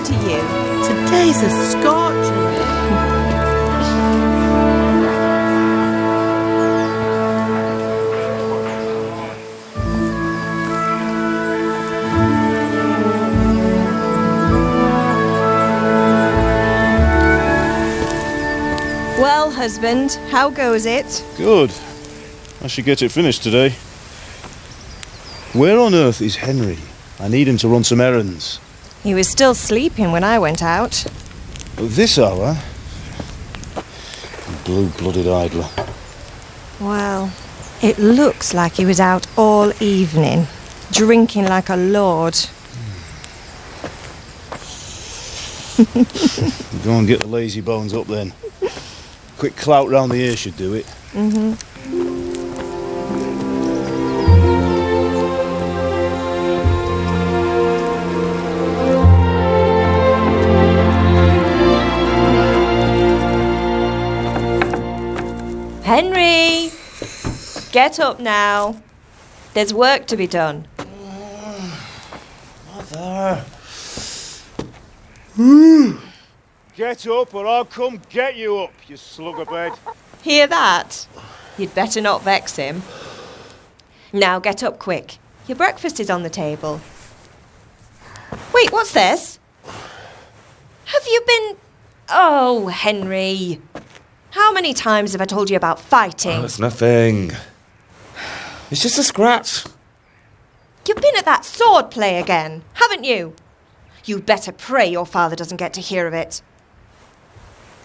to you. Today's a scorcher. Well, husband, how goes it? Good. I should get it finished today. Where on earth is Henry? I need him to run some errands. He was still sleeping when I went out. At this hour? Blue-blooded idler. Well, it looks like he was out all evening, drinking like a lord. Go and get the lazy bones up then. Quick clout round the ear should do it. Henry! Get up now. There's work to be done. Mother! Get up or I'll come get you up, you slugabed. Hear that? You'd better not vex him. Now get up quick. Your breakfast is on the table. Wait, what's this? Have you been... Oh, Henry. How many times have I told you about fighting? Oh, it's nothing. It's just a scratch. You've been at that sword play again, haven't you? You'd better pray your father doesn't get to hear of it.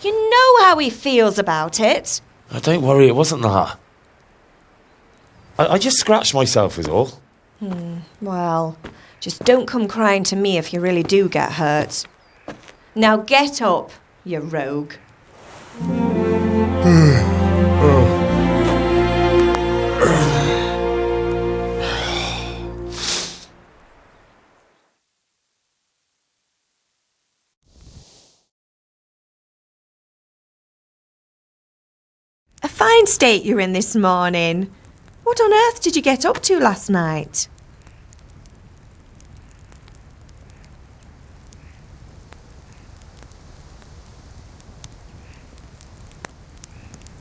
You know how he feels about it. Oh, don't worry, it wasn't that. I just scratched myself is all. Well, just don't come crying to me if you really do get hurt. Now get up, you rogue. A fine state you're in this morning. What on earth did you get up to last night?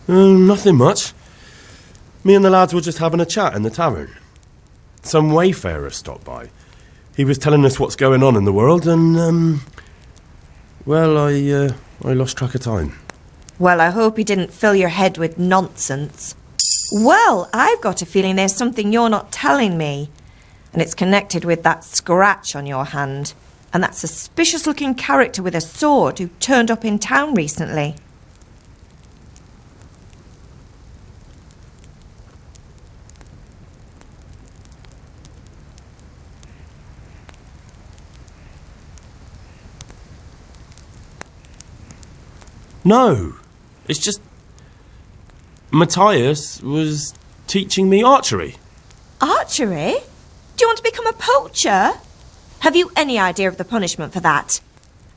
Nothing much. Me and the lads were just having a chat in the tavern. Some wayfarer stopped by. He was telling us what's going on in the world and, well, I lost track of time. Well, I hope he didn't fill your head with nonsense. Well, I've got a feeling there's something you're not telling me. And it's connected with that scratch on your hand. And that suspicious-looking character with a sword who turned up in town recently. No, it's just... Matthias was teaching me archery. Archery? Do you want to become a poacher? Have you any idea of the punishment for that?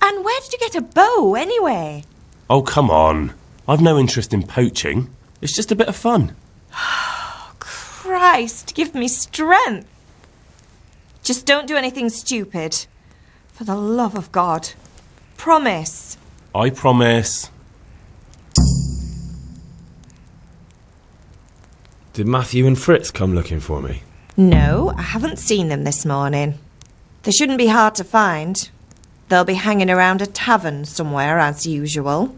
And where did you get a bow, anyway? Oh, come on. I've no interest in poaching. It's just a bit of fun. Christ, give me strength. Just don't do anything stupid. For the love of God. Promise. I promise. Did Matthew and Fritz come looking for me? No, I haven't seen them this morning. They shouldn't be hard to find. They'll be hanging around a tavern somewhere, as usual.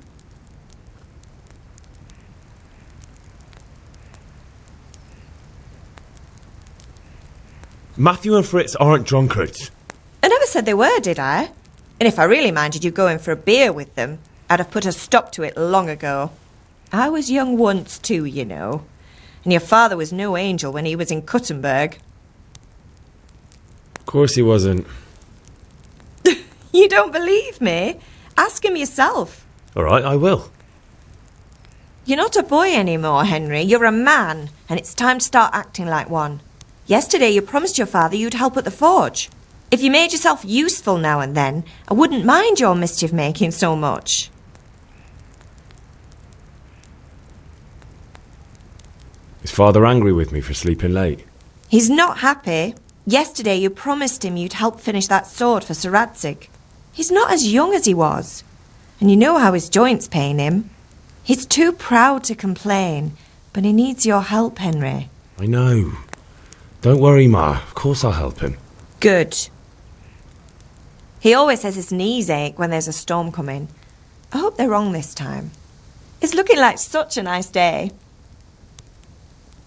Matthew and Fritz aren't drunkards. I never said they were, did I? And if I really minded you going for a beer with them, I'd have put a stop to it long ago. I was young once too, you know. And your father was no angel when he was in Cuttenberg. Of course he wasn't. You don't believe me? Ask him yourself. All right, I will. You're not a boy anymore, Henry. You're a man, and it's time to start acting like one. Yesterday you promised your father you'd help at the forge. If you made yourself useful now and then, I wouldn't mind your mischief-making so much. Is Father angry with me for sleeping late? He's not happy. Yesterday you promised him you'd help finish that sword for Sir Radzig. He's not as young as he was, and you know how his joints pain him. He's too proud to complain, but he needs your help, Henry. I know. Don't worry, Ma. Of course I'll help him. Good. He always says his knees ache when there's a storm coming. I hope they're wrong this time. It's looking like such a nice day.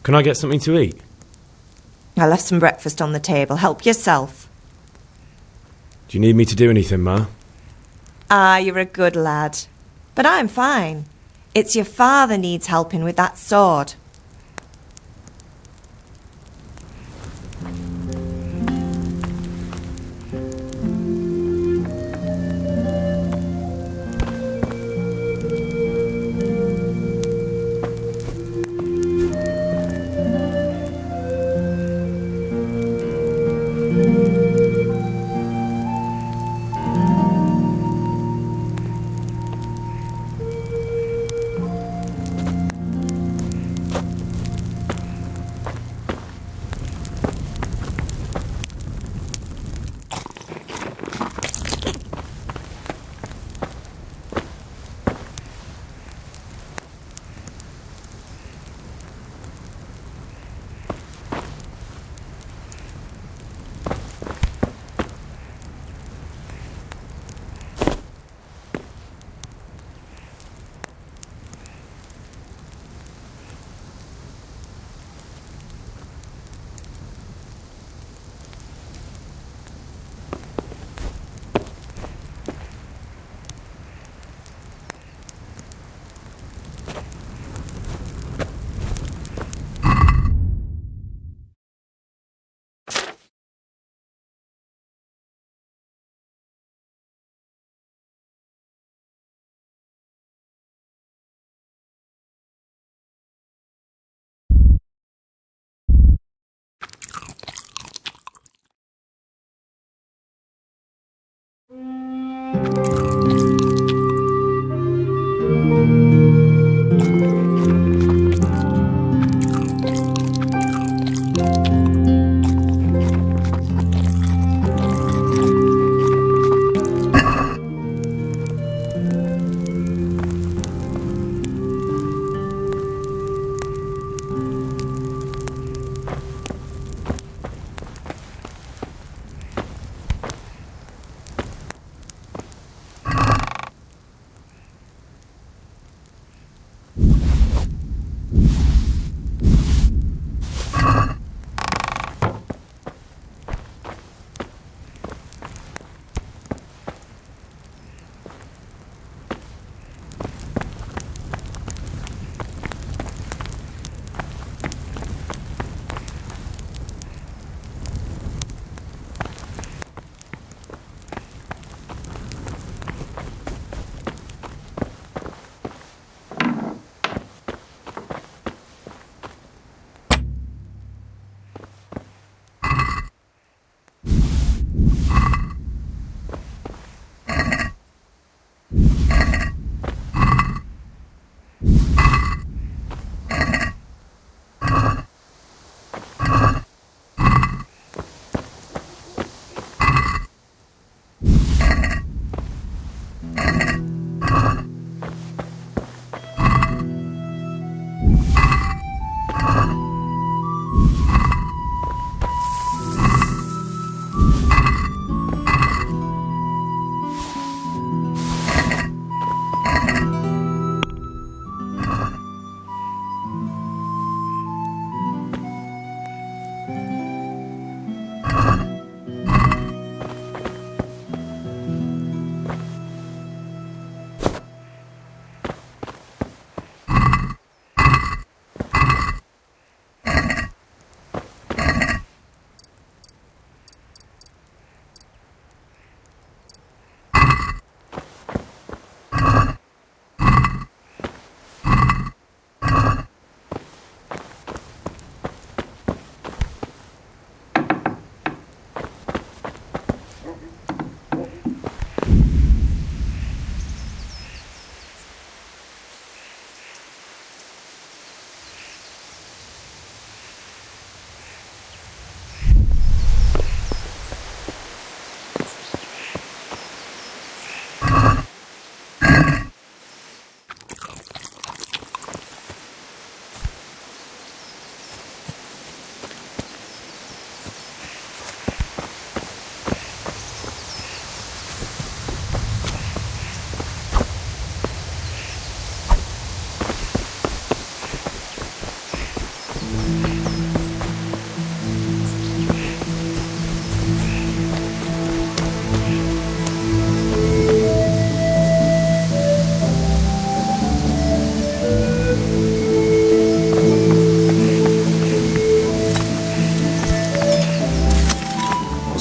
Can I get something to eat? I left some breakfast on the table. Help yourself. Do you need me to do anything, Ma? Ah, you're a good lad. But I'm fine. It's your father needs helping with that sword.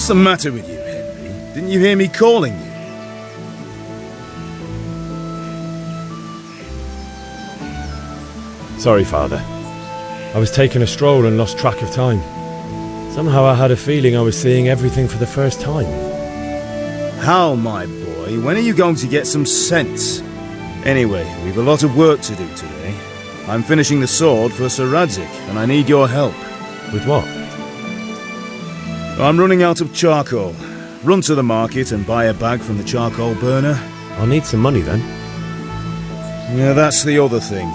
What's the matter with you, Henry? Didn't you hear me calling you? Sorry, Father. I was taking a stroll and lost track of time. Somehow I had a feeling I was seeing everything for the first time. Hal, my boy, when are you going to get some sense? Anyway, we've a lot of work to do today. I'm finishing the sword for Sir Radzik, and I need your help. With what? I'm running out of charcoal. Run to the market and buy a bag from the charcoal burner. I'll need some money then. Yeah, that's the other thing.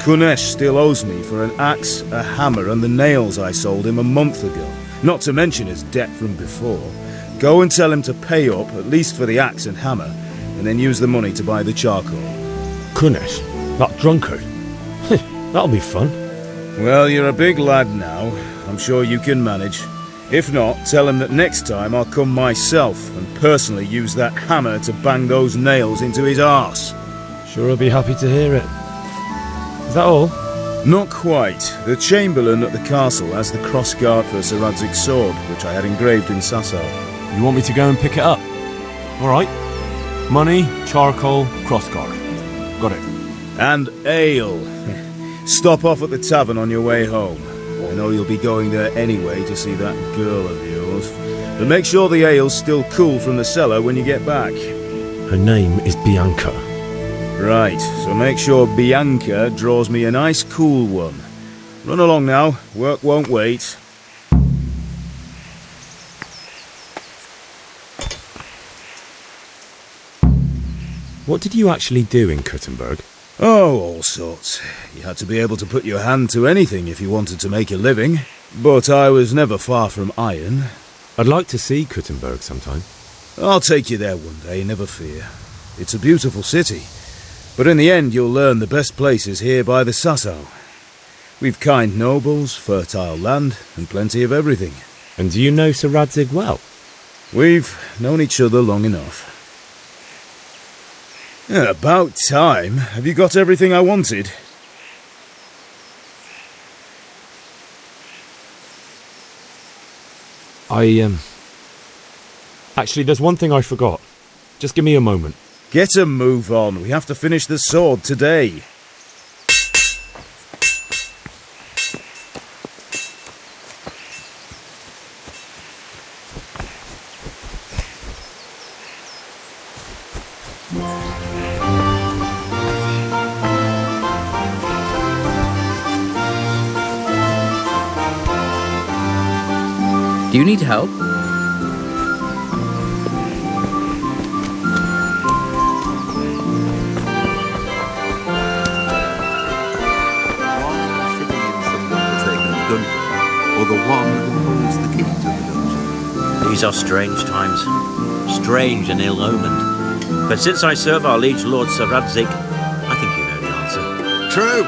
Kunesh still owes me for an axe, a hammer, and the nails I sold him a month ago. Not to mention his debt from before. Go and tell him to pay up, at least for the axe and hammer, and then use the money to buy the charcoal. Kunesh? That drunkard? That'll be fun. Well, you're a big lad now. I'm sure you can manage. If not, tell him that next time I'll come myself and personally use that hammer to bang those nails into his arse. Sure I'll be happy to hear it. Is that all? Not quite. The Chamberlain at the castle has the crossguard for Sir Radzik's sword, which I had engraved in Sasau. You want me to go and pick it up? Alright. Money, charcoal, crossguard. Got it. And ale. Stop off at the tavern on your way home. I know you'll be going there anyway to see that girl of yours. But make sure the ale's still cool from the cellar when you get back. Her name is Bianca. Right, so make sure Bianca draws me a nice cool one. Run along now, work won't wait. What did you actually do in Kuttenberg? Oh, all sorts. You had to be able to put your hand to anything if you wanted to make a living. But I was never far from iron. I'd like to see Kuttenberg sometime. I'll take you there one day, never fear. It's a beautiful city. But in the end, you'll learn the best places here by the Sasau. We've kind nobles, fertile land, and plenty of everything. And do you know Sir Radzik well? We've known each other long enough. Yeah, about time. Have you got everything I wanted? Actually, there's one thing I forgot. Just give me a moment. Get a move on. We have to finish the sword today. Do you need help? Or the one who holds the key to the dungeon? These are strange times. Strange and ill-omened. But since I serve our liege lord Sir Radzik, I think you know the answer. True.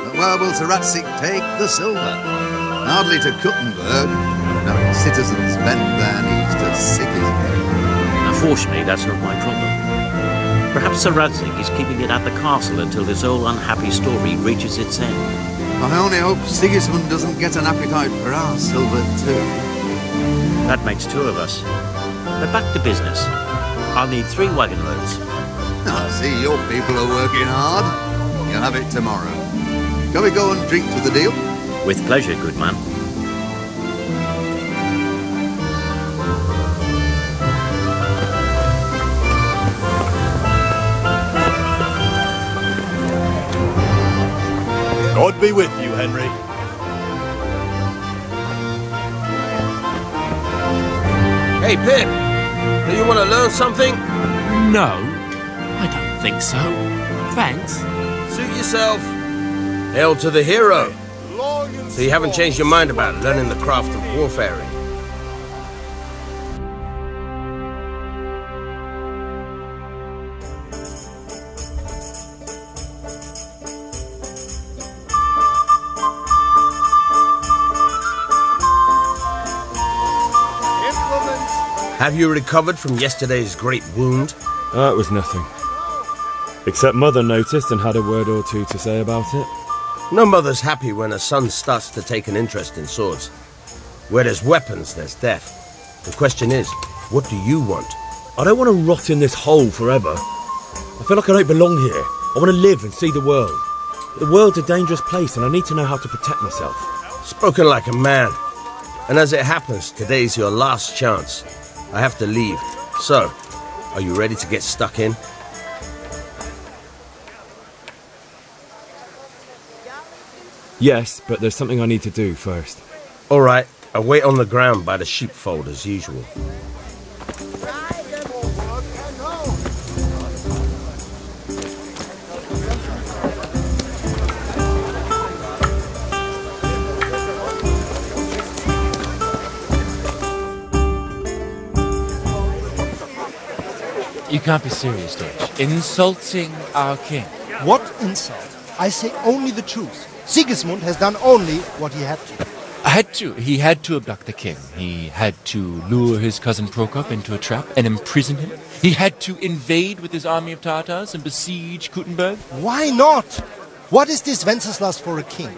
But where will Sir Radzik take the silver? Hardly to Kuttenberg, knowing citizens bend their knees to sick his head. Unfortunately, that's not my problem. Perhaps Sir Radzik is keeping it at the castle until this old unhappy story reaches its end. I only hope Sigismund doesn't get an appetite for our silver too. That makes two of us. But back to business. I'll need 3 wagon loads. I see your people are working hard. You'll have it tomorrow. Shall we go and drink to the deal? With pleasure, good man. God be with you, Henry. Hey, Pip, do you want to learn something? No, I don't think so. Thanks. Suit yourself. Hail to the hero. So you haven't changed your mind about learning the craft of warfaring? Have you recovered from yesterday's great wound? It was nothing. Except Mother noticed and had a word or two to say about it. No mother's happy when a son starts to take an interest in swords. Where there's weapons, there's death. The question is, what do you want? I don't want to rot in this hole forever. I feel like I don't belong here. I want to live and see the world. The world's a dangerous place and I need to know how to protect myself. Spoken like a man. And as it happens, today's your last chance. I have to leave. So, are you ready to get stuck in? Yes, but there's something I need to do first. All right, I'll wait on the ground by the sheepfold as usual. You can't be serious, Deutsch. Insulting our king. What insult? I say only the truth. Sigismund has done only what he had to. He had to abduct the king. He had to lure his cousin Prokop into a trap and imprison him. He had to invade with his army of Tatars and besiege Kuttenberg. Why not? What is this Wenceslas for a king?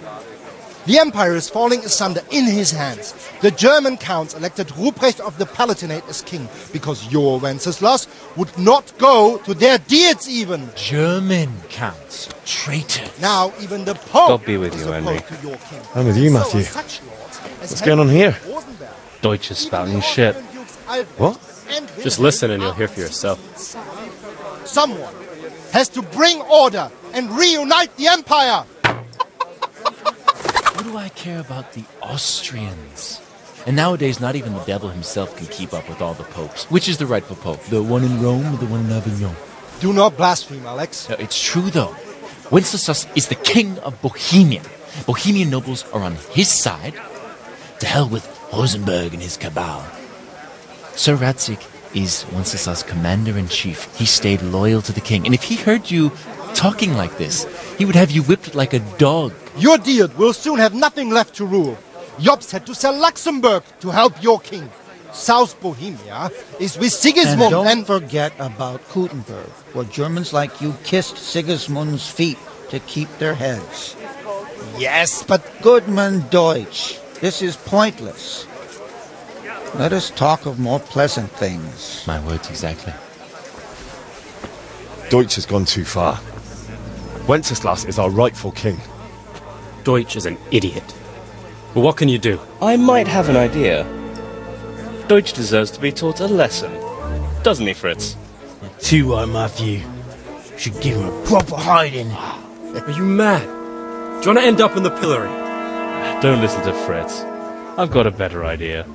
The empire is falling asunder in his hands. The German counts elected Ruprecht of the Palatinate as king because your Wenceslas would not go to their deeds even. German counts. Traitors. Now even the Pope God be with is you, Henry. opposed to your king. I'm with you, Matthew. So are such lords as What's going on here? Deutsch is spouting shit. What? Just listen and you'll hear for yourself. Someone has to bring order and reunite the empire. What do I care about the Austrians? And nowadays, not even the devil himself can keep up with all the popes. Which is the rightful pope? The one in Rome or the one in Avignon? Do not blaspheme, Alex. No, it's true, though. Wenceslas is the king of Bohemia. Bohemian nobles are on his side. To hell with Rosenberg and his cabal. Sir Radzik is Wenceslas' commander-in-chief. He stayed loyal to the king. And if he heard you talking like this, he would have you whipped like a dog. Your deed will soon have nothing left to rule. Jobst had to sell Luxembourg to help your king. South Bohemia is with Sigismund and don't forget about Kuttenberg, where Germans like you kissed Sigismund's feet to keep their heads. Yes, but Goodman Deutsch, this is pointless. Let us talk of more pleasant things. My words exactly. Deutsch has gone too far. Wenceslas is our rightful king. Deutsch is an idiot. Well, what can you do? I might have an idea. Deutsch deserves to be taught a lesson. Doesn't he, Fritz? Too right, Matthew. Should give him a proper hiding. Are you mad? Do you want to end up in the pillory? Don't listen to Fritz. I've got a better idea.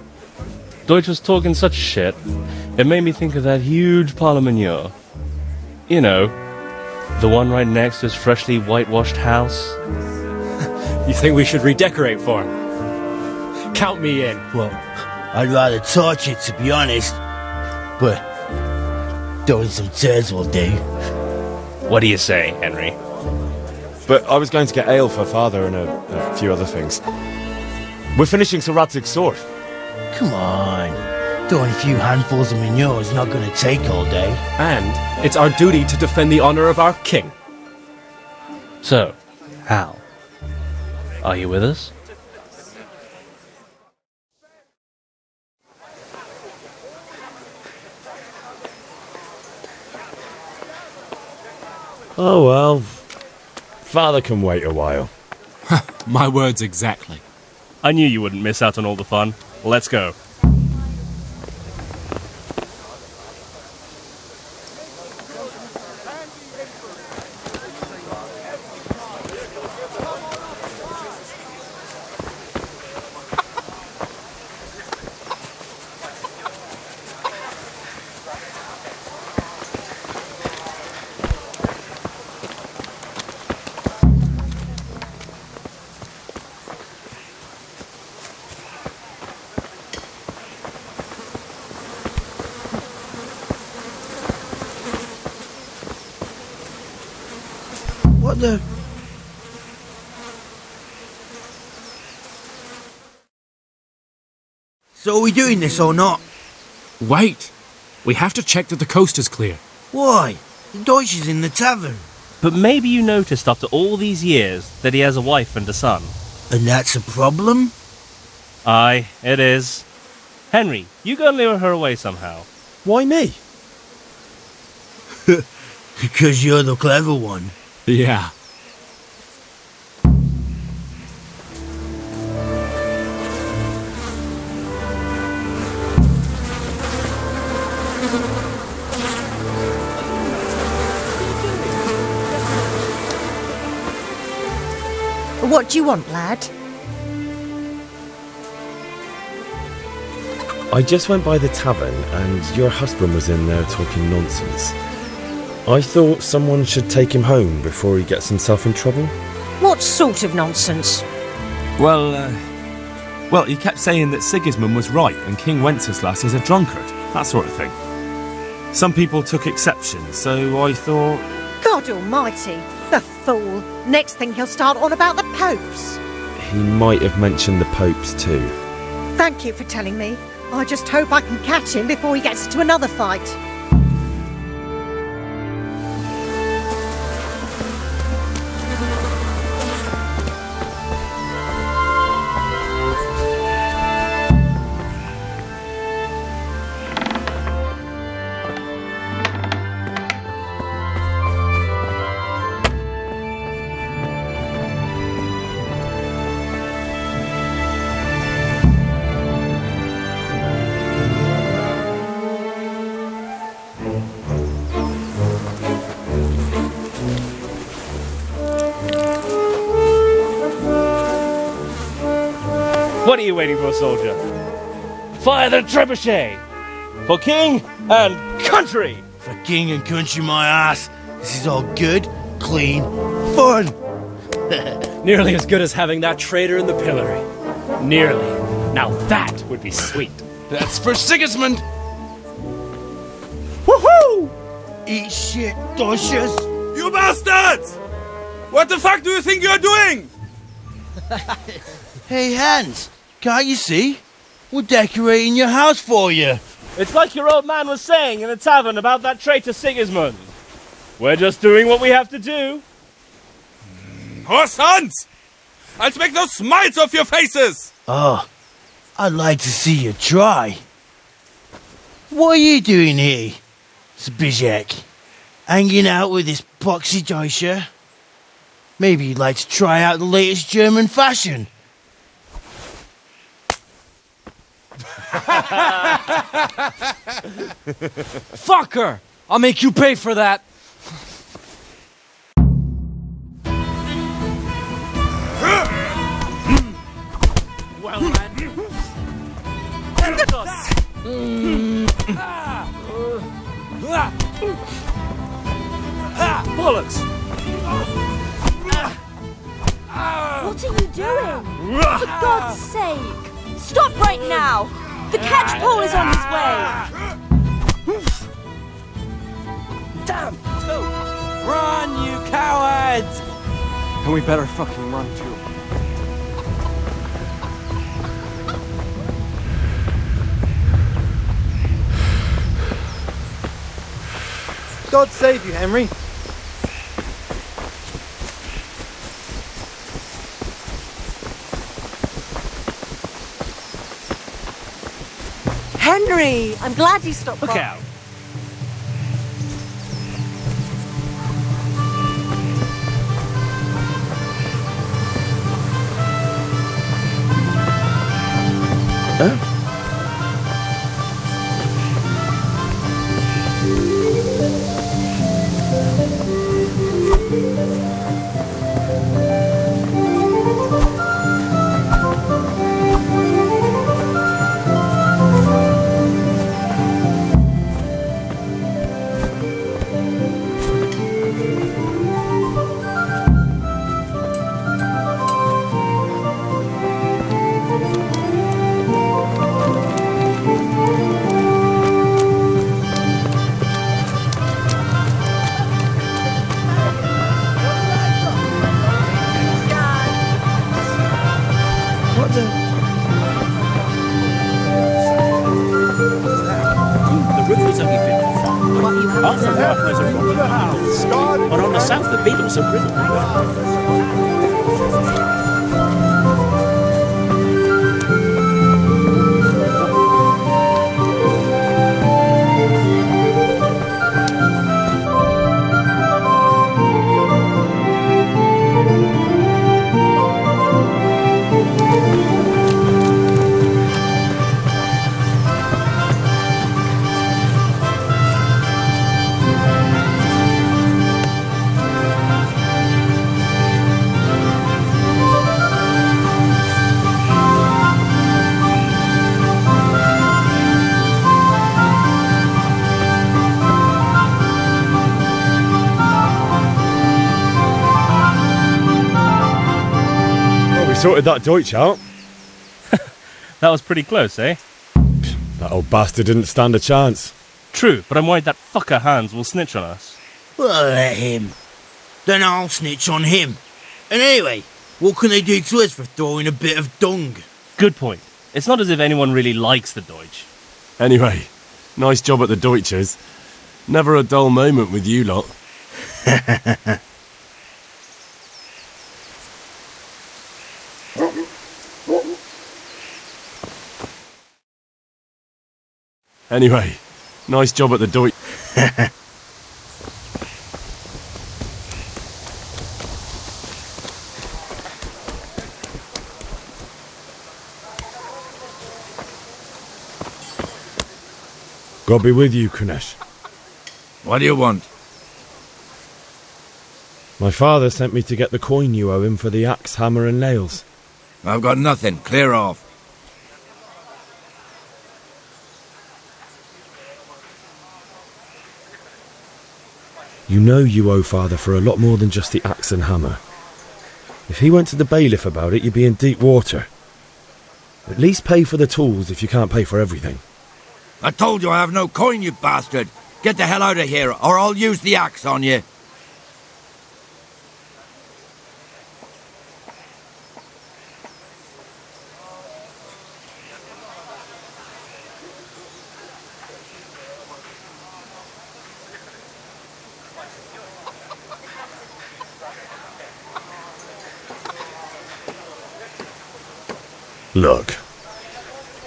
Deutsch was talking such shit, it made me think of that huge parliament. You know, the one right next to his freshly whitewashed house. You think we should redecorate for him? Count me in. Well, I'd rather torch it, to be honest. But throwing some turds will do. What do you say, Henry? But I was going to get ale for father and a few other things. We're finishing Sir Radzig's sword. Come on. Throwing a few handfuls of manure is not going to take all day. And it's our duty to defend the honor of our king. So, Hal, are you with us? Oh well. Father can wait a while. My words exactly. I knew you wouldn't miss out on all the fun. Let's go. What the... So are we doing this or not? Wait! We have to check that the coast is clear. Why? The Deutsch is in the tavern. But maybe you noticed after all these years that he has a wife and a son. And that's a problem? Aye, it is. Henry, you go and lure her away somehow. Why me? Because you're the clever one. Yeah. What do you want, lad? I just went by the tavern and your husband was in there talking nonsense. I thought someone should take him home before he gets himself in trouble. What sort of nonsense? Well, he kept saying that Sigismund was right and King Wenceslas is a drunkard, that sort of thing. Some people took exception, so I thought... God almighty, the fool. Next thing he'll start on about the popes. He might have mentioned the popes too. Thank you for telling me. I just hope I can catch him before he gets into another fight. What are you waiting for, soldier? Fire the trebuchet! For king and country! For king and country, my ass. This is all good, clean, fun. Nearly as good as having that traitor in the pillory. Nearly. Now that would be sweet. That's for Sigismund. Woohoo! Eat shit, Docious. You bastards! What the fuck do you think you're doing? Hey, Hans, can't you see? We're decorating your house for you. It's like your old man was saying in the tavern about that traitor Sigismund. We're just doing what we have to do. Horse sons! I'll make those smiles off your faces! Oh, I'd like to see you try. What are you doing here, Zbyszek? Hanging out with this poxy Deutscher? Maybe you'd like to try out the latest German fashion. Fuck her! I'll make you pay for that. Well, man. Bullets! What are you doing? For God's sake! Stop right now! The catch pole is on his way! Damn! Run, you cowards! And we better fucking run too. God save you, Henry. Henry, I'm glad you stopped Look by. out! Huh? But on the south, the beetles have risen. sorted that Deutsch out. That was pretty close, eh? That old bastard didn't stand a chance. True, but I'm worried that fucker Hans will snitch on us. Well, let him. Then I'll snitch on him. And anyway, what can they do to us for throwing a bit of dung? Good point. It's not as if anyone really likes the Deutsch. Anyway, nice job at the Deutschers. Never a dull moment with you lot. Anyway, nice job at the Deutsch. God be with you, Kunesh. What do you want? My father sent me to get the coin you owe him for the axe, hammer and nails. I've got nothing. Clear off. You know you owe father for a lot more than just the axe and hammer. If he went to the bailiff about it, you'd be in deep water. At least pay for the tools if you can't pay for everything. I told you I have no coin, you bastard. Get the hell out of here, or I'll use the axe on you. Look,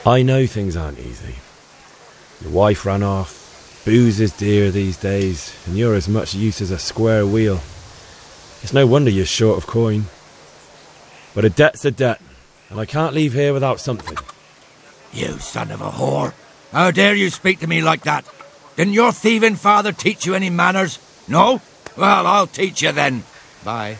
I know things aren't easy. Your wife ran off, booze is dear these days, and you're as much use as a square wheel. It's no wonder you're short of coin. But a debt's a debt, and I can't leave here without something. You son of a whore. How dare you speak to me like that? Didn't your thieving father teach you any manners? No? Well, I'll teach you then. Bye.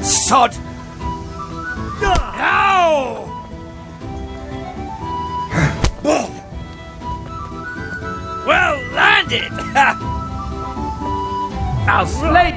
Sod! Ow! Well landed! I'll slay...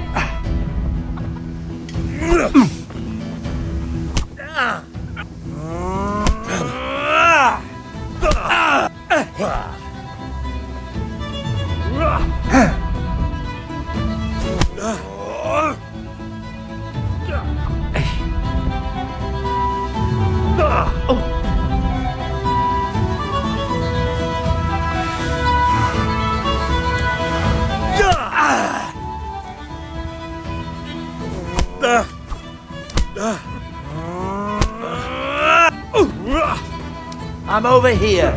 I'm over here.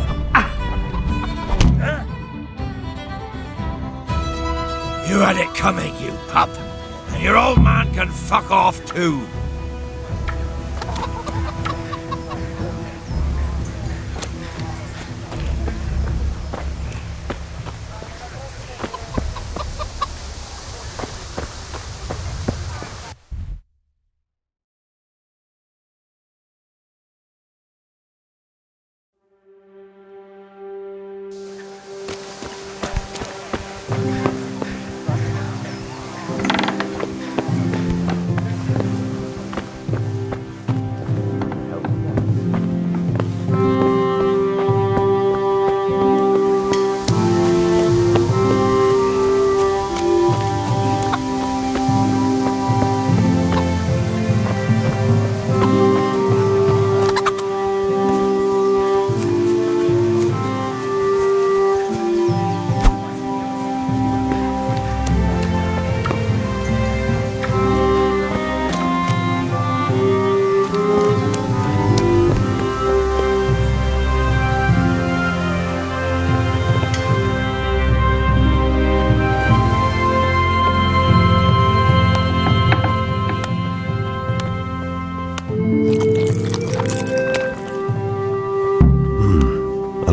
You had it coming, you pup. And your old man can fuck off too.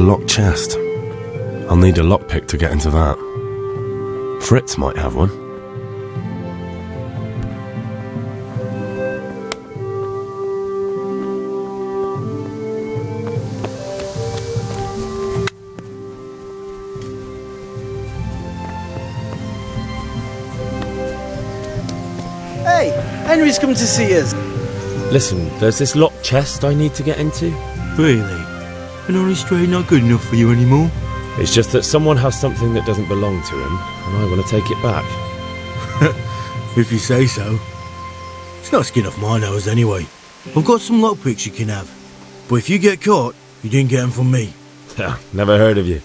locked chest. I'll need a lockpick to get into that. Fritz might have one. Hey, Henry's come to see us. Listen, there's this locked chest I need to get into. Really? An honest trade not good enough for you anymore? It's just that someone has something that doesn't belong to him, and I want to take it back. If you say so. It's not skin off my nose anyway. I've got some lockpicks you can have. But if you get caught, you didn't get them from me. Never heard of you.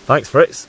Thanks, Fritz.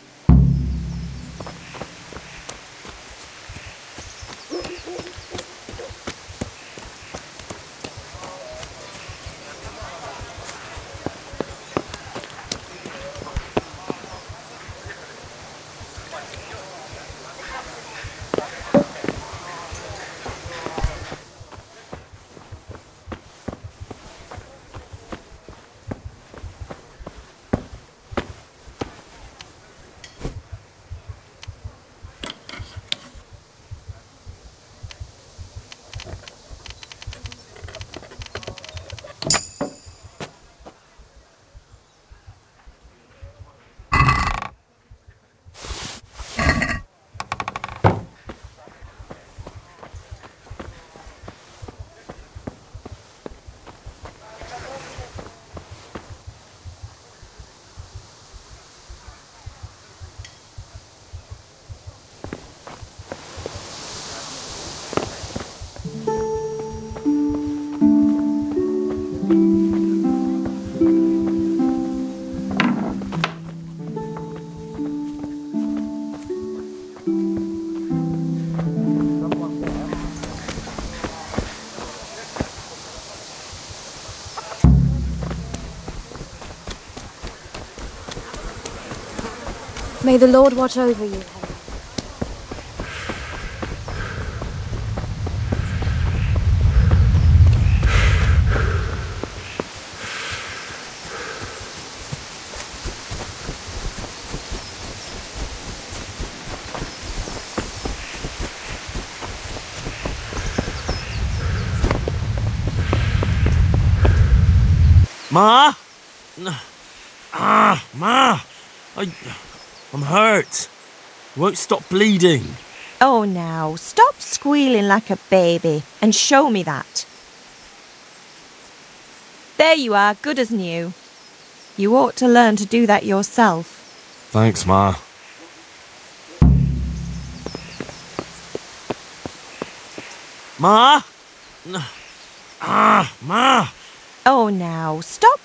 May the Lord watch over you, Henry. Ma? Ma! I'm hurt. Won't stop bleeding. Oh, now, stop squealing like a baby and show me that. There you are, good as new. You ought to learn to do that yourself. Thanks, Ma. Ma? Ma! Oh, now, stop.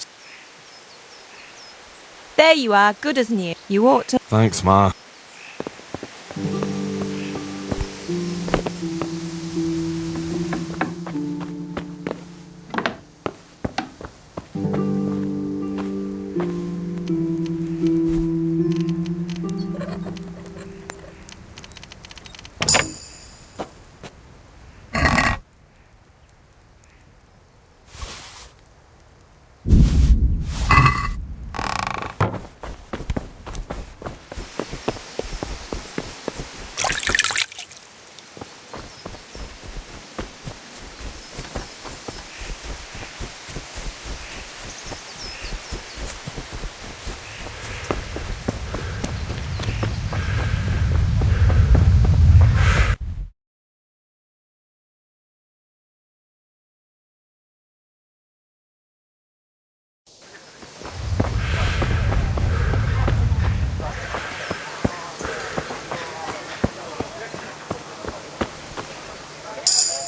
There you are, good as new. You ought to... Thanks, Ma.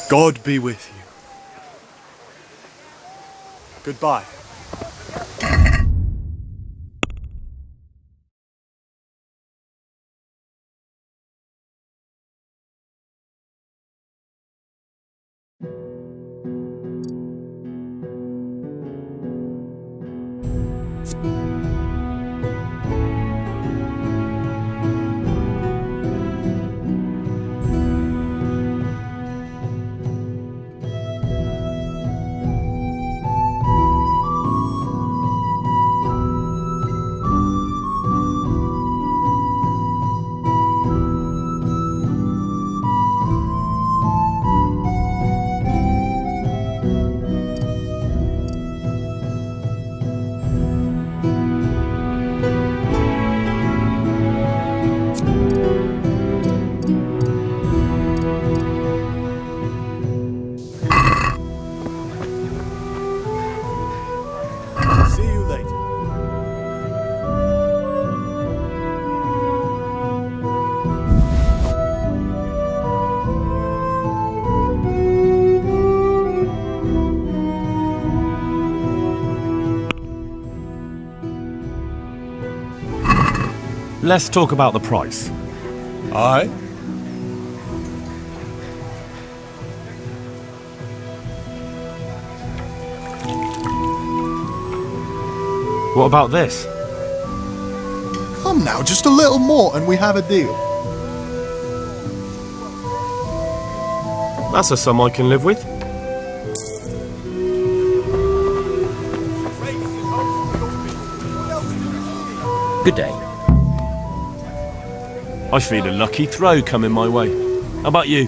God be with you. Goodbye. Let's talk about the price. Aye? What about this? Come now, just a little more and we have a deal. That's a sum I can live with. Good day. I feel a lucky throw coming my way. How about you?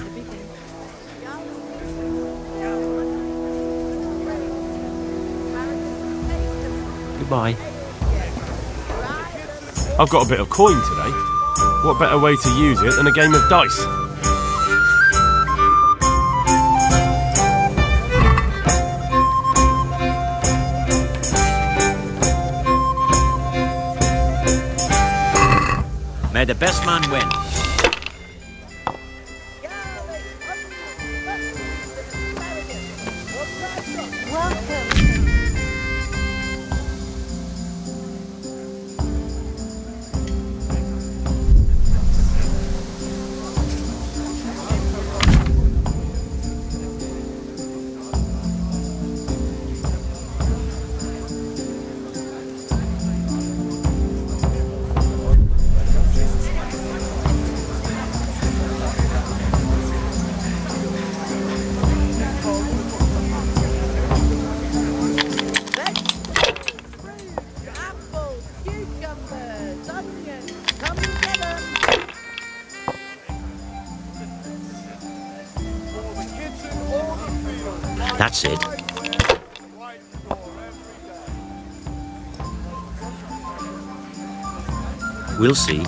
Goodbye. I've got a bit of coin today. What better way to use it than a game of dice? May the best man win. That's it. We'll see.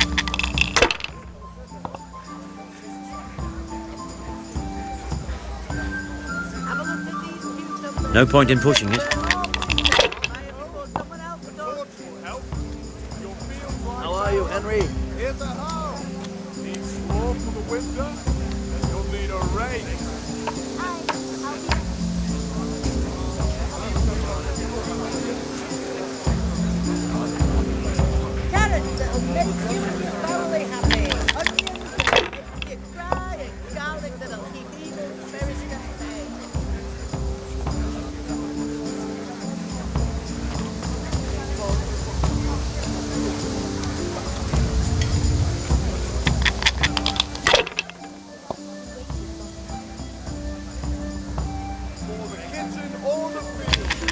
No point in pushing it. How are you, Henry? Here's a hoe. Need straw for the winter, and you'll need a rake. Carrots that'll make you and your family happy. Onions that'll make you cry, and garlic that'll keep evil spirits at bay.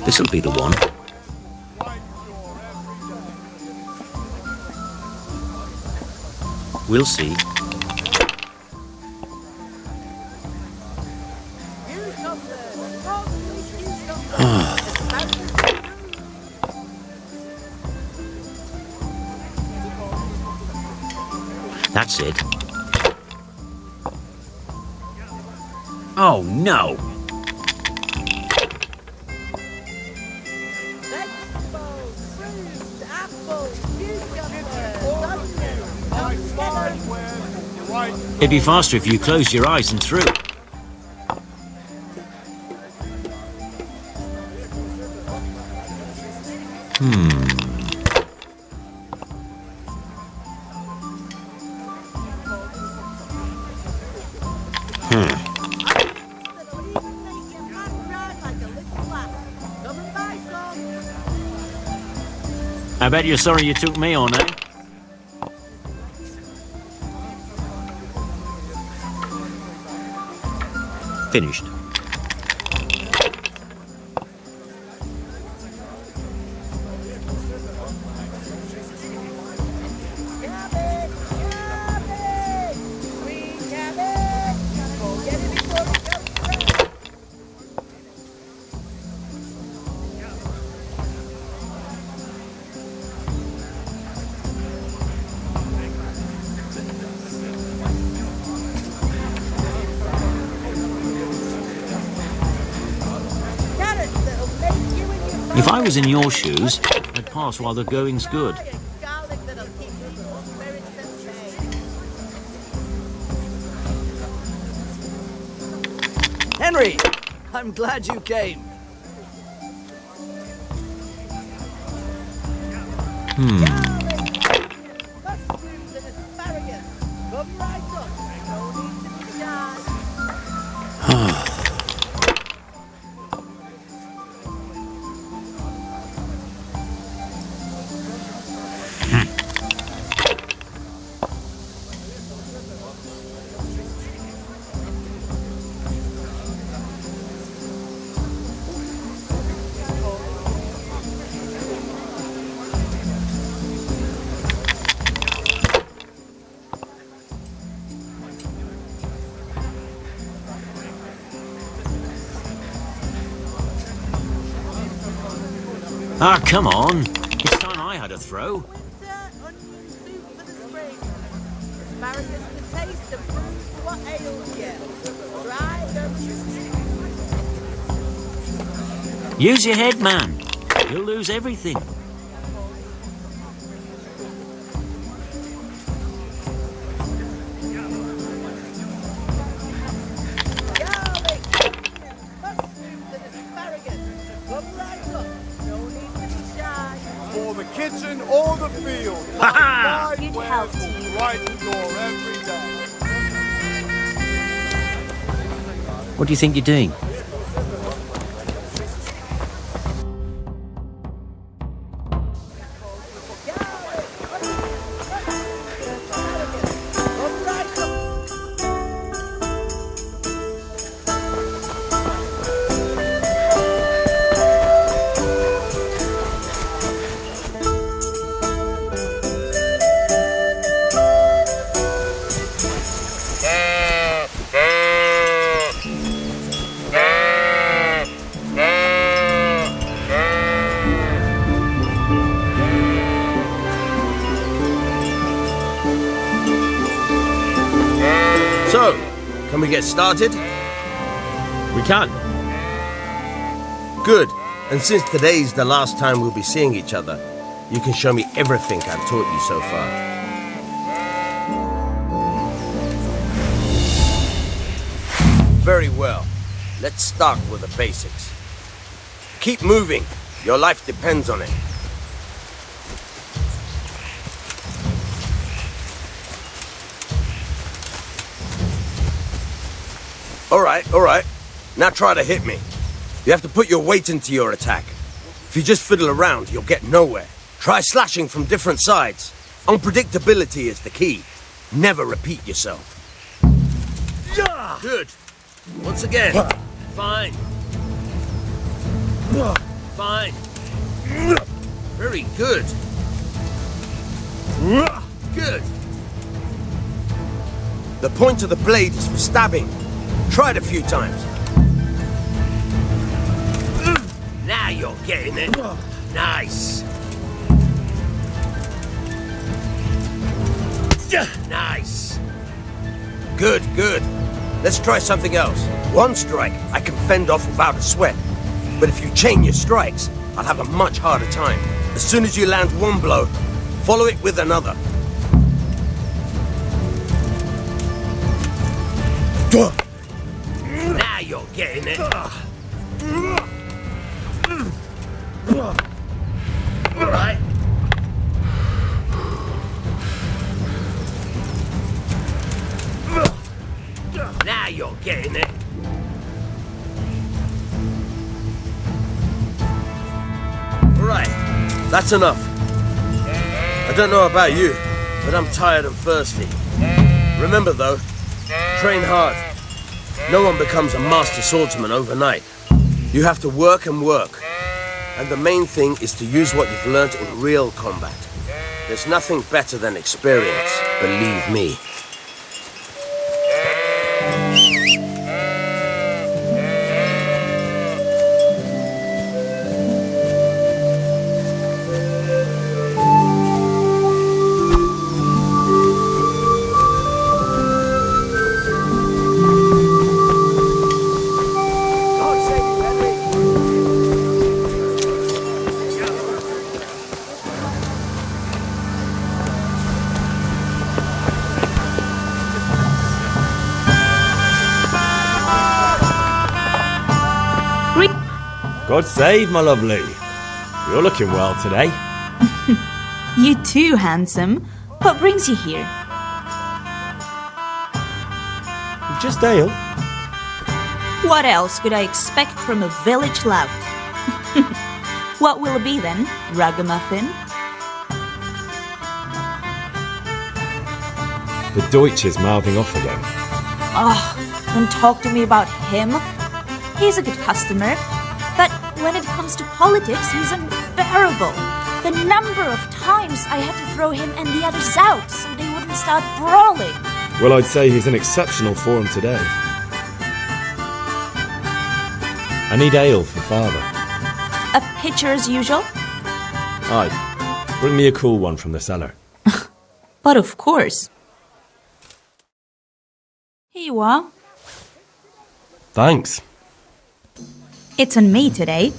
This'll be the one. We'll see. That's it. Oh no! It'd be faster if you closed your eyes and threw. I bet you're sorry you took me on, eh? Finished. If I was in your shoes, I'd pass while the going's good. Henry! I'm glad you came. Come right up. No need to be shy. Ah, come on. It's time I had a throw. Winter onion soup for the spring. Asparagus to taste and prove what ails you. Try them. Use your head, man. You'll lose everything. Garlic, mushrooms and asparagus. Come right up. No need to be shy. For the kitchen or the field. Ha-ha! Good health to you. Right door every day. What do you think you're doing? So, can we get started? We can. Good. And since today's the last time we'll be seeing each other, you can show me everything I've taught you so far. Very well. Let's start with the basics. Keep moving. Your life depends on it. All right. Now try to hit me. You have to put your weight into your attack. If you just fiddle around, you'll get nowhere. Try slashing from different sides. Unpredictability is the key. Never repeat yourself. Good. Once again. Fine. Fine. Very good. Good. The point of the blade is for stabbing. Try it a few times. Now you're getting it. Nice. Nice. Good. Let's try something else. One strike, I can fend off without a sweat. But if you chain your strikes, I'll have a much harder time. As soon as you land one blow, follow it with another. Now you're getting it. All right. Now you're getting it. All right, that's enough. I don't know about you, but I'm tired and thirsty. Remember though, train hard. No one becomes a master swordsman overnight. You have to work and work. And the main thing is to use what you've learned in real combat. There's nothing better than experience, believe me. God save, my lovely. You're looking well today. You too, handsome. What brings you here? Just ale. What else could I expect from a village lout? What will it be then, ragamuffin? The Deutsch is mouthing off again. Oh, don't talk to me about him. He's a good customer, but when it comes to politics, he's unbearable. The number of times I had to throw him and the others out so they wouldn't start brawling. Well, I'd say he's in exceptional form today. I need ale for father. A pitcher as usual? Aye. Bring me a cool one from the cellar. But of course. Here you are. Thanks. It's on me today.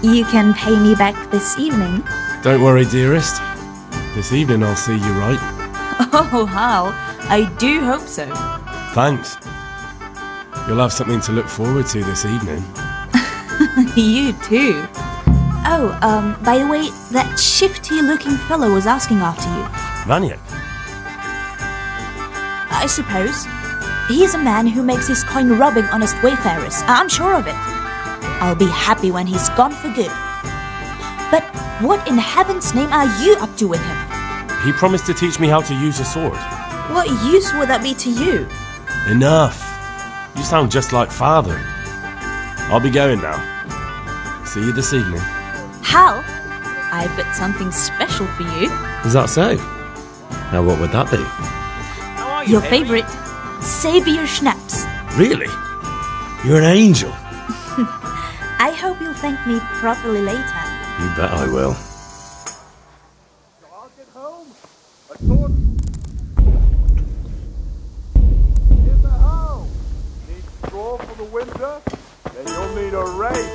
You can pay me back this evening. Don't worry, dearest. This evening I'll see you right. Oh, Hal, I do hope so. Thanks. You'll have something to look forward to this evening. You too. Oh, by the way, that shifty-looking fellow was asking after you. Vaniak? I suppose. He's a man who makes his coin robbing honest wayfarers. I'm sure of it. I'll be happy when he's gone for good. But what in heaven's name are you up to with him? He promised to teach me how to use a sword. What use would that be to you? Enough. You sound just like father. I'll be going now. See you this evening. Hal, I've got something special for you. Is that so? Now what would that be? Your favourite Sabier Schnapps. Really? You're an angel. I hope you'll thank me properly later. You bet I will. In the house. Need straw for the winter? Then you'll need a rake.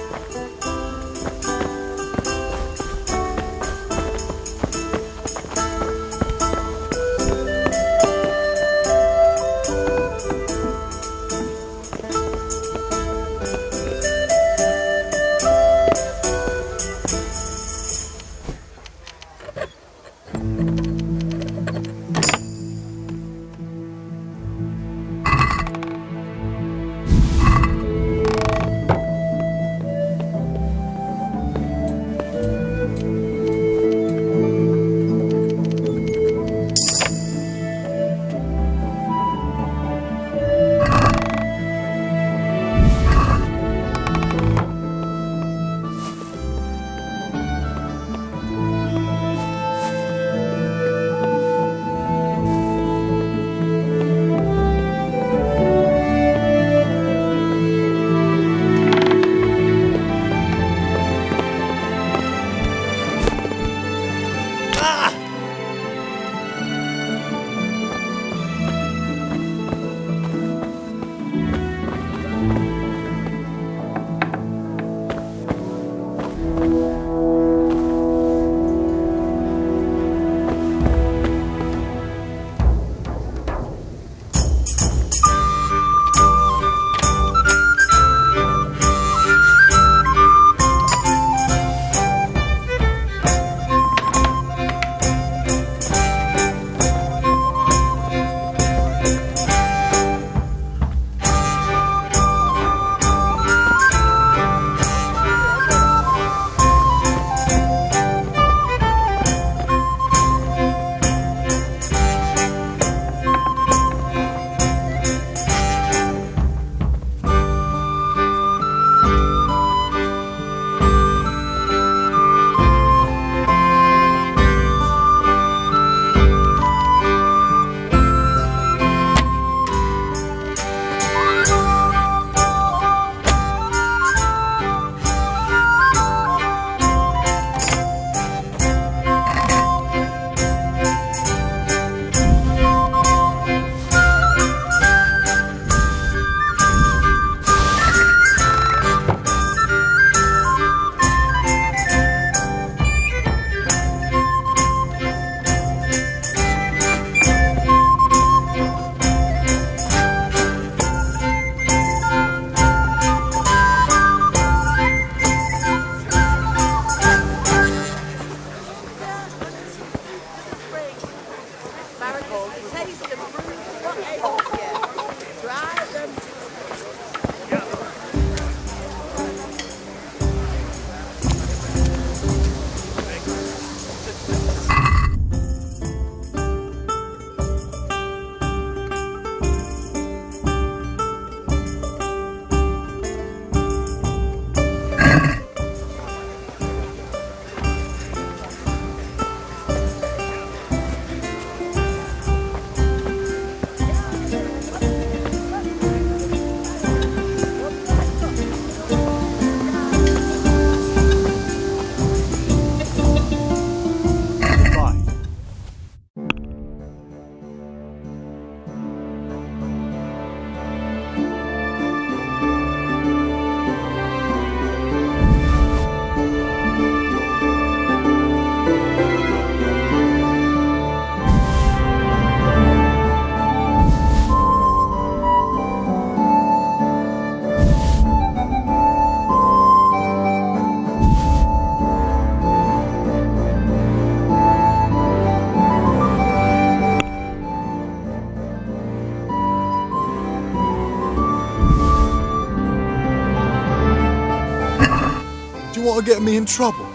Do you want to get me in trouble?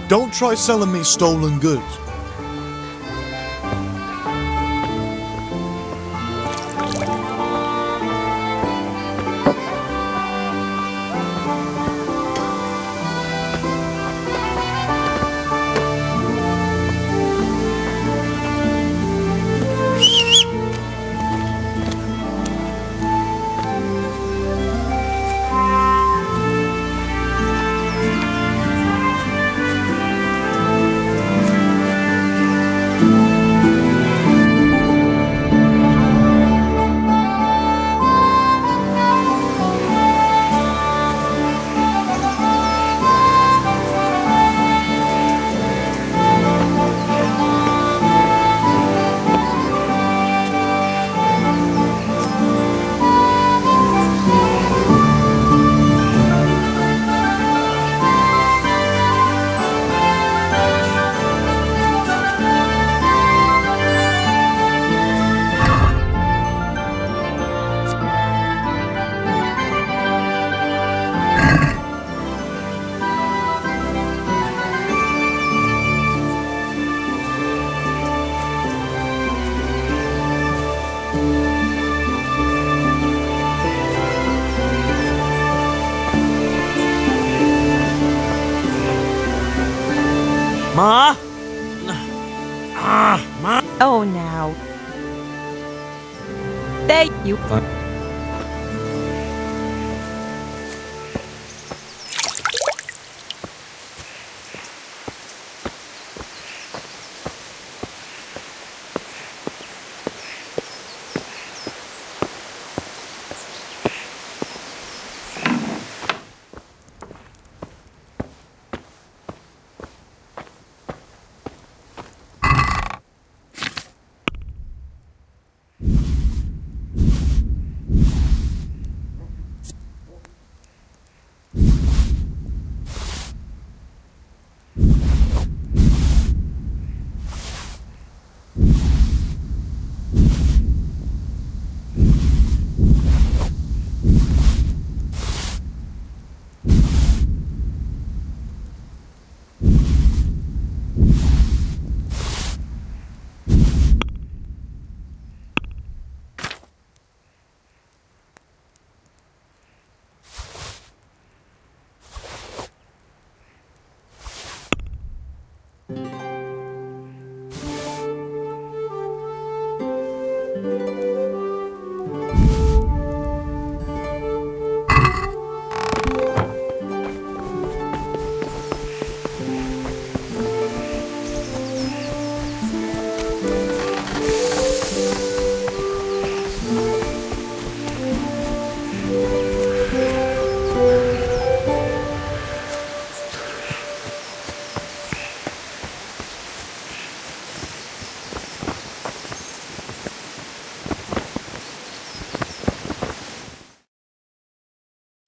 Don't try selling me stolen goods. Ma? Ma? Oh, now. There you...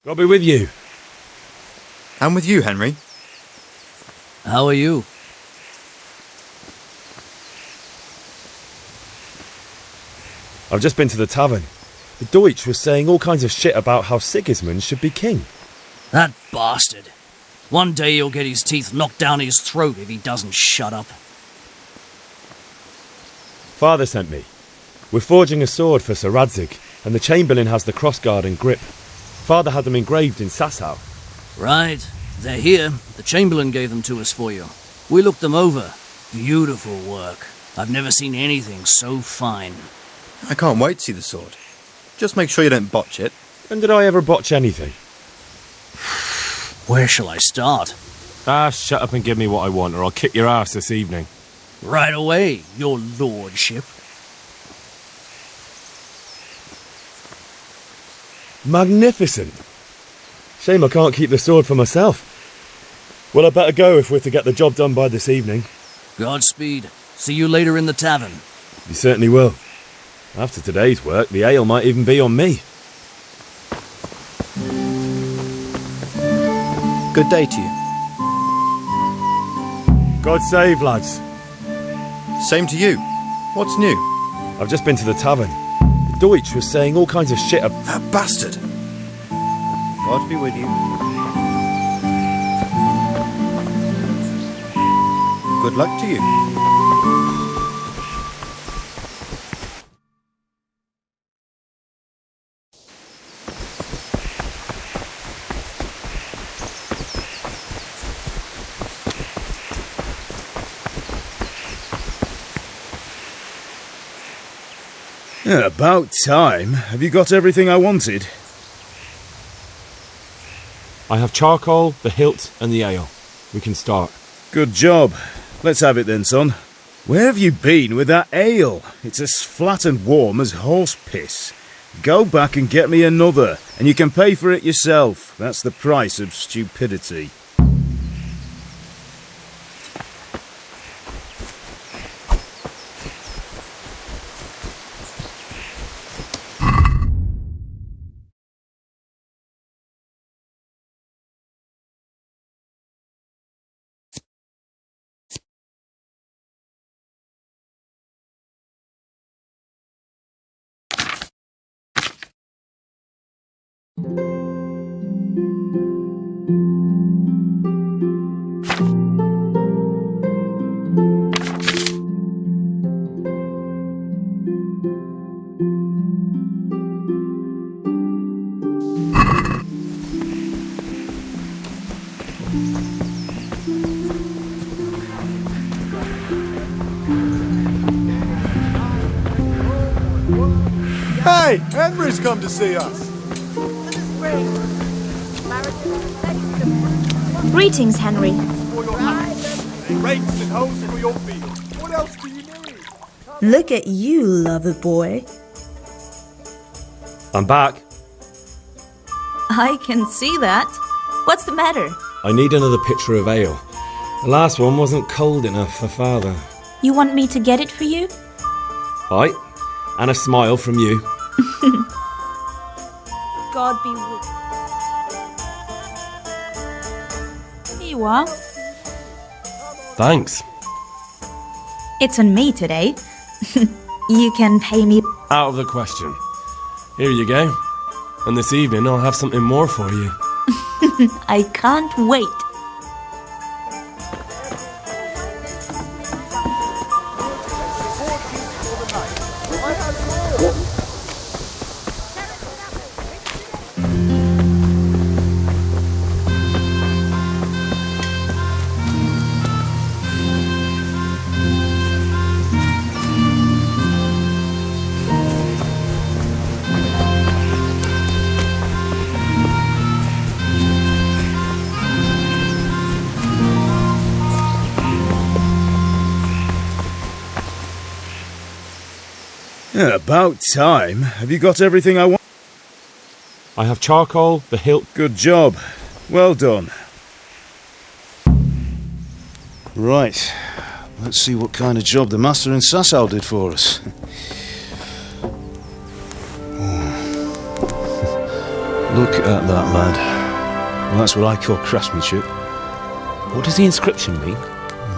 I'll be with you. I'm with you, Henry. How are you? I've just been to the tavern. The Deutsch was saying all kinds of shit about how Sigismund should be king. That bastard. One day he'll get his teeth knocked down his throat if he doesn't shut up. Father sent me. We're forging a sword for Sir Radzig, and the Chamberlain has the crossguard and grip. Father had them engraved in Sasau. Right. They're here. The Chamberlain gave them to us for you. We looked them over. Beautiful work. I've never seen anything so fine. I can't wait to see the sword. Just make sure you don't botch it. When did I ever botch anything? Where shall I start? Shut up and give me what I want, or I'll kick your ass this evening. Right away, your lordship. Magnificent. Shame I can't keep the sword for myself. Well, I better go if we're to get the job done by this evening. Godspeed. See you later in the tavern. You certainly will. After today's work, the ale might even be on me. Good day to you. God save, lads. Same to you. What's new? I've just been to the tavern. The Deutsch was saying all kinds of shit about... That bastard! God be with you. Good luck to you. Yeah, about time. Have you got everything I wanted? I have charcoal, the hilt, and the ale. We can start. Good job. Let's have it then, son. Where have you been with that ale? It's as flat and warm as horse piss. Go back and get me another, and you can pay for it yourself. That's the price of stupidity. Hey, Henry's come to see us. Greetings, Henry. For your house. Rakes and hoes for your field. What else do you need? Look at you, lover boy. I'm back. I can see that. What's the matter? I need another pitcher of ale. The last one wasn't cold enough for Father. You want me to get it for you? Right, and a smile from you. God be with you. Here you are. Thanks. It's on me today. You can pay me. Out of the question. Here you go. And this evening I'll have something more for you. I can't wait. Yeah, about time. Have you got everything I want? I have charcoal, the hilt. Good job. Well done. Right. Let's see what kind of job the master in Sasau did for us. Look at that, lad. Well, that's what I call craftsmanship. What does the inscription mean?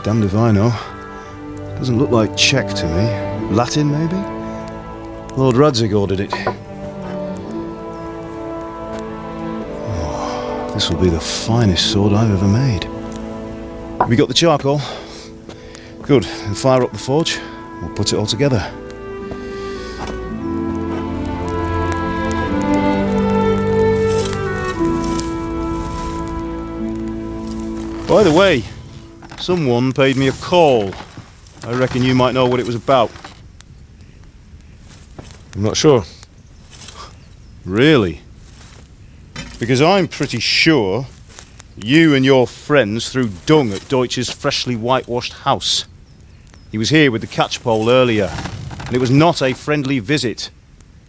Damned if I know. Doesn't look like Czech to me. Latin, maybe? Lord Radzig ordered it. Oh, this will be the finest sword I've ever made. Have you got the charcoal? Good. Then fire up the forge. We'll put it all together. By the way, someone paid me a call. I reckon you might know what it was about. I'm not sure. Really? Because I'm pretty sure you and your friends threw dung at Deutsch's freshly whitewashed house. He was here with the catchpole earlier, and it was not a friendly visit.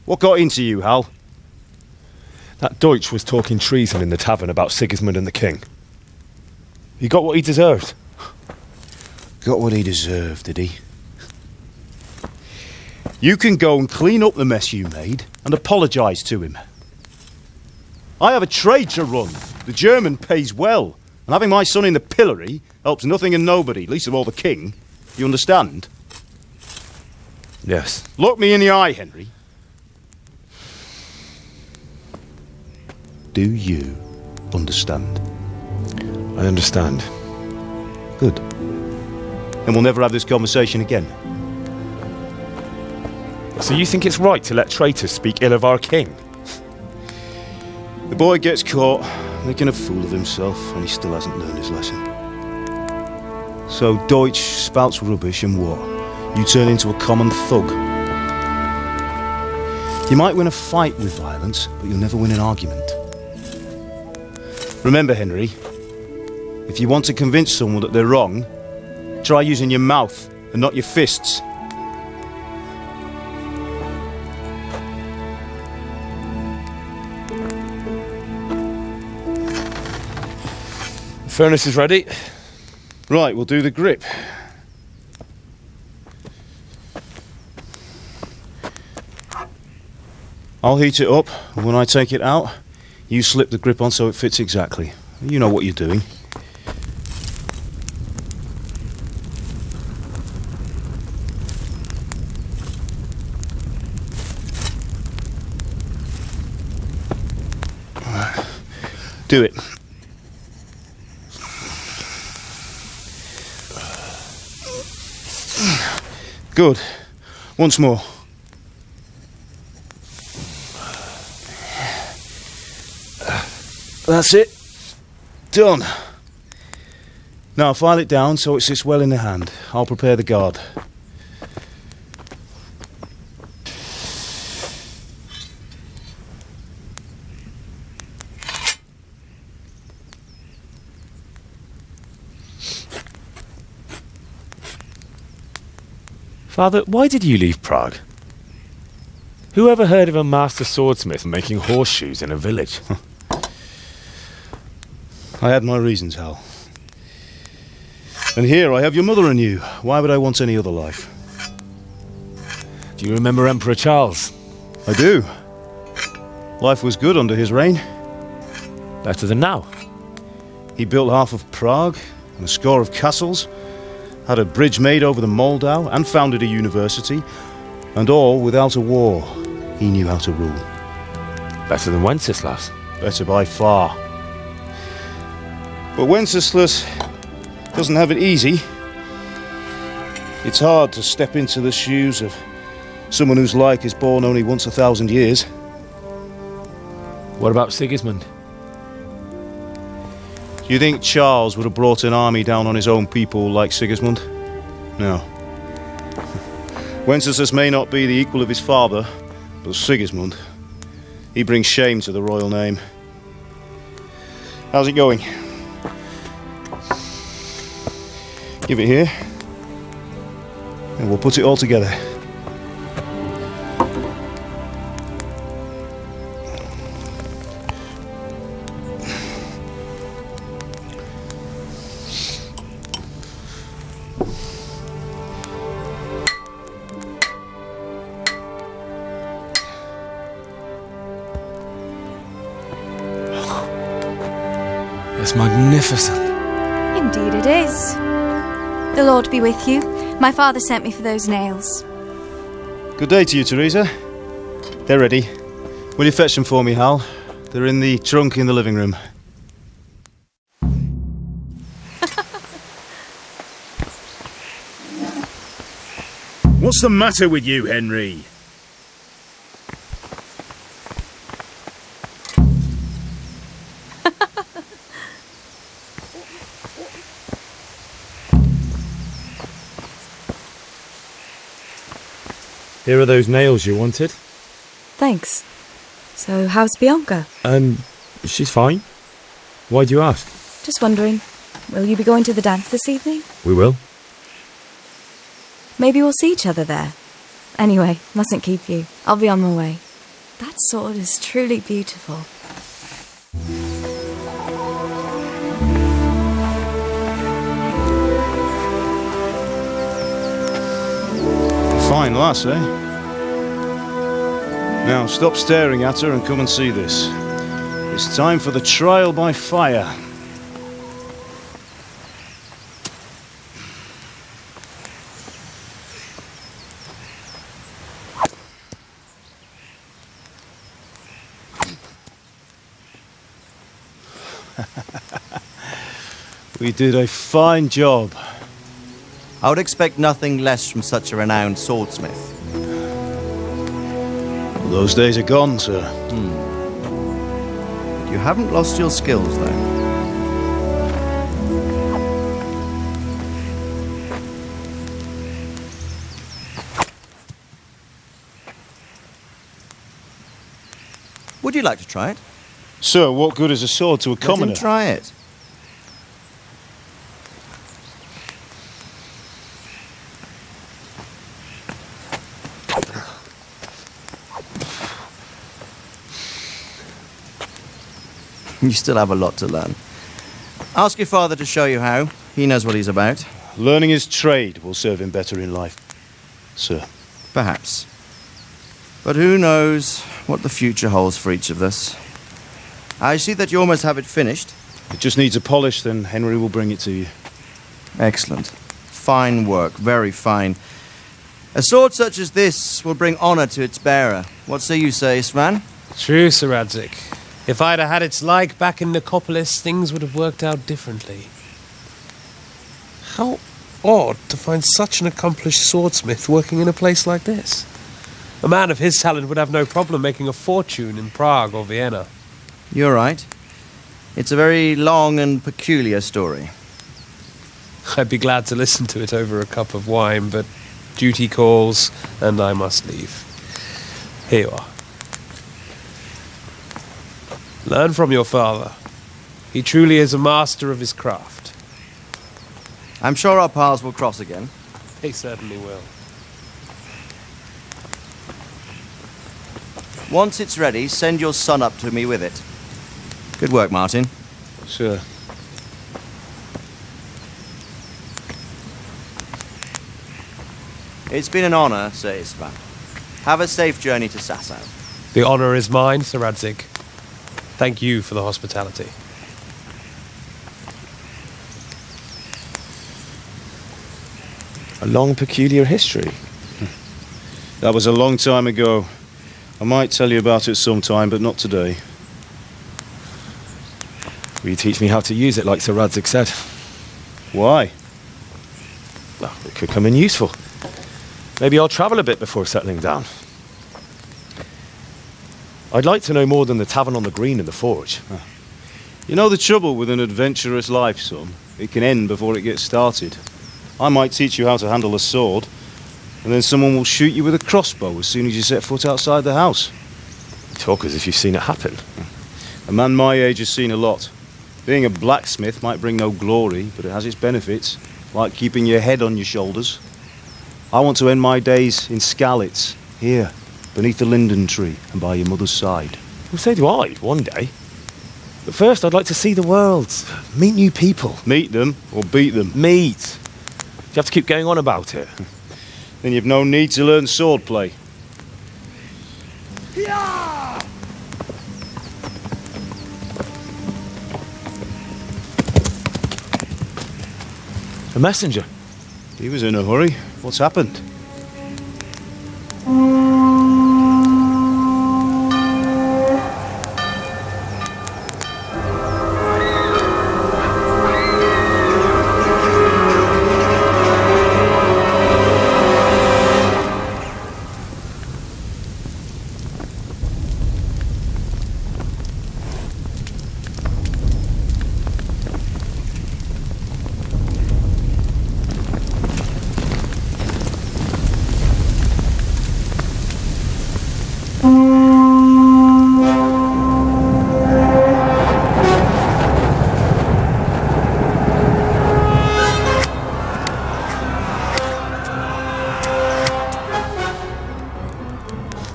What got into you, Hal? That Deutsch was talking treason in the tavern about Sigismund and the king. He got what he deserved. Got what he deserved, did he? You can go and clean up the mess you made and apologise to him. I have a trade to run. The German pays well, and having my son in the pillory helps nothing and nobody, least of all the king. You understand? Yes. Look me in the eye, Henry. Do you understand? I understand. Good. and we'll never have this conversation again. So you think it's right to let traitors speak ill of our king? The boy gets caught, making a fool of himself, and he still hasn't learned his lesson. So Deutsch spouts rubbish, and what? You turn into a common thug. You might win a fight with violence, but you'll never win an argument. Remember, Henry, if you want to convince someone that they're wrong, try using your mouth and not your fists. The furnace is ready. Right, we'll do the grip. I'll heat it up, and when I take it out, you slip the grip on so it fits exactly. You know what you're doing. Do it. Good. Once more. That's it. Done. Now file it down so it sits well in the hand. I'll prepare the guard. Father, why did you leave Prague? Who ever heard of a master swordsmith making horseshoes in a village? I had my reasons, Hal. And here I have your mother and you. Why would I want any other life? Do you remember Emperor Charles? I do. Life was good under his reign. Better than now. He built half of Prague and a score of castles, had a bridge made over the Moldau, and founded a university, and all without a war. He knew how to rule. Better than Wenceslas. Better by far. But Wenceslas doesn't have it easy. It's hard to step into the shoes of someone whose like is born only once 1,000 years. What about Sigismund? Do you think Charles would have brought an army down on his own people like Sigismund? No. Wenceslas may not be the equal of his father, but Sigismund, he brings shame to the royal name. How's it going? Give it here, and we'll put it all together. It's magnificent. Indeed it is. The Lord be with you. My father sent me for those nails. Good day to you, Teresa. They're ready. Will you fetch them for me, Hal? They're in the trunk in the living room. What's the matter with you, Henry? Here are those nails you wanted. Thanks. So, how's Bianca? She's fine. Why do you ask? Just wondering, will you be going to the dance this evening? We will. Maybe we'll see each other there. Anyway, mustn't keep you. I'll be on my way. That sword is truly beautiful. Fine lass, eh? Now stop staring at her and come and see this. It's time for the trial by fire. We did a fine job. I would expect nothing less from such a renowned swordsmith. Well, those days are gone, sir. But you haven't lost your skills, though. Would you like to try it? Sir, what good is a sword to a commoner? Let him try it. You still have a lot to learn. Ask your father to show you how. He knows what he's about. Learning his trade will serve him better in life, sir. Perhaps. But who knows what the future holds for each of us. I see that you almost have it finished. It just needs a polish, then Henry will bring it to you. Excellent. Fine work, very fine. A sword such as this will bring honour to its bearer. What say you, Svan? True, Sir Radzik. If I'd had its like back in Nicopolis, things would have worked out differently. How odd to find such an accomplished swordsmith working in a place like this. A man of his talent would have no problem making a fortune in Prague or Vienna. You're right. It's a very long and peculiar story. I'd be glad to listen to it over a cup of wine, but duty calls, and I must leave. Here you are. Learn from your father. He truly is a master of his craft. I'm sure our paths will cross again. They certainly will. Once it's ready, send your son up to me with it. Good work, Martin. Sir. It's been an honour, Sir Istvan. Have a safe journey to Sasau. The honour is mine, Sir Radzik. Thank you for the hospitality. A long, peculiar history. That was a long time ago. I might tell you about it sometime, but not today. Will you teach me how to use it like Sir Radzik said? Why? Well, it could come in useful. Maybe I'll travel a bit before settling down. I'd like to know more than the tavern on the green and the forge. You know the trouble with an adventurous life, son? It can end before it gets started. I might teach you how to handle a sword, and then someone will shoot you with a crossbow as soon as you set foot outside the house. You talk as if you've seen it happen. A man my age has seen a lot. Being a blacksmith might bring no glory, but it has its benefits, like keeping your head on your shoulders. I want to end my days in Skalitz, here, beneath the linden tree and by your mother's side. Well, so do I, one day. But first I'd like to see the world, meet new people. Meet them or beat them? Meet. You have to keep going on about it. Then you've no need to learn swordplay. A messenger. He was in a hurry. What's happened?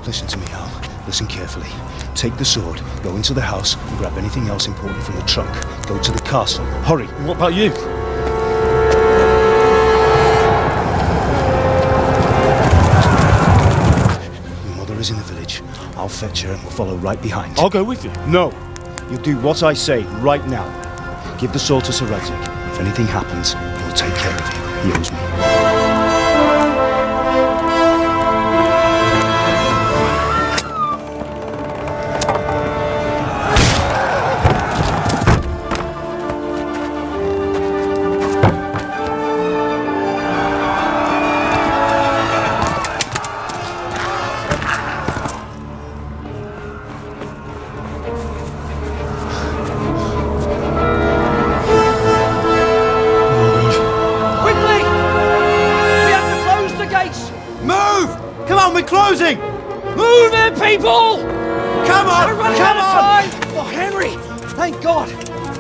Listen to me, Al. Listen carefully. Take the sword, go into the house, and grab anything else important from the trunk. Go to the castle. Hurry. What about you? Your mother is in the village. I'll fetch her and we'll follow right behind. I'll go with you. No. You'll do what I say right now. Give the sword to Sir Radzik. If anything happens, he'll take care of you. He owes me. people! Come on! We're running Come out of on! time! Oh, Henry! Thank God!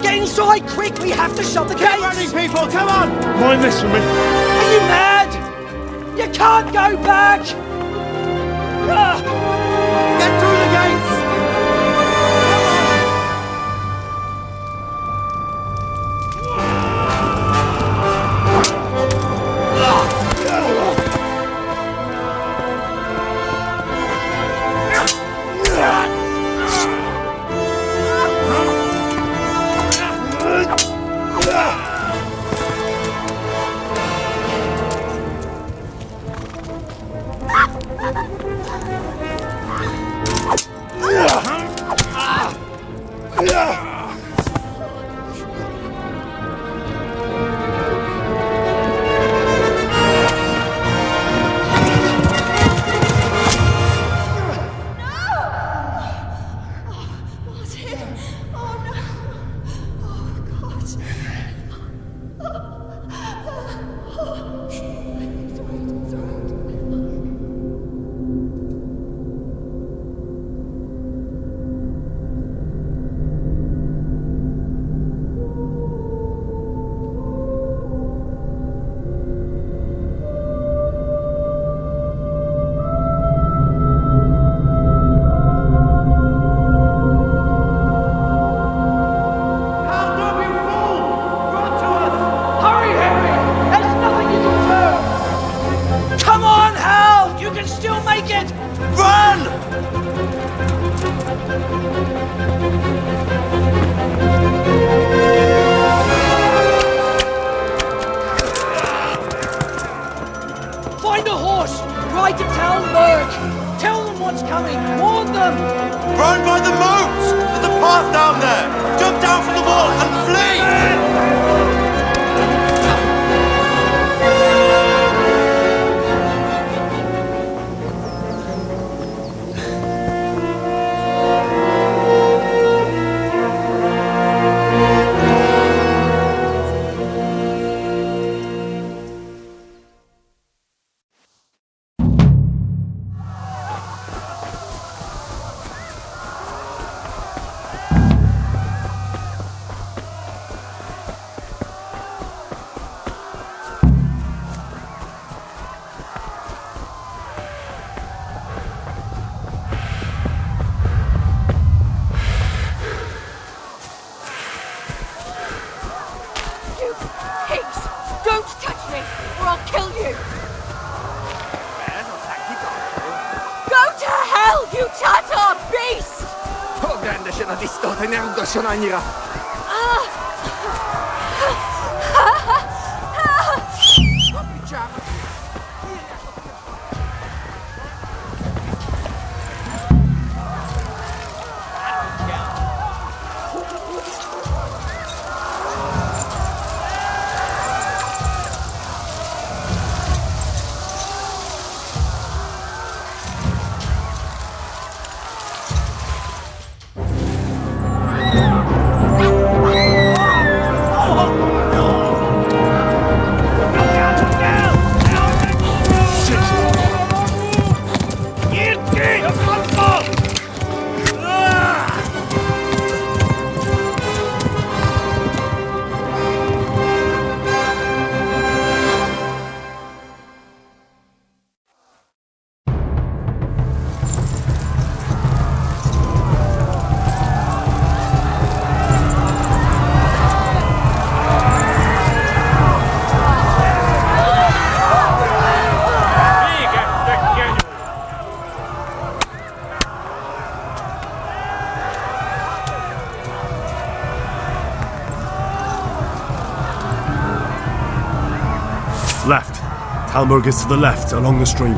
Get inside, quick! We have to shut the gates! Get running, people! Come on! Mind this for me. Are you mad? You can't go back! Get through the gates! Run by the moat! There's a path down there! Jump down from the wall and flee! Left. Talmberg is to the left, along the stream.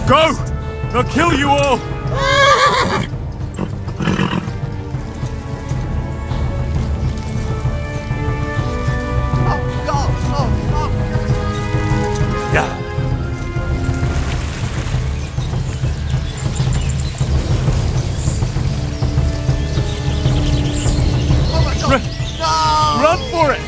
Go! They'll kill you all! Run for it!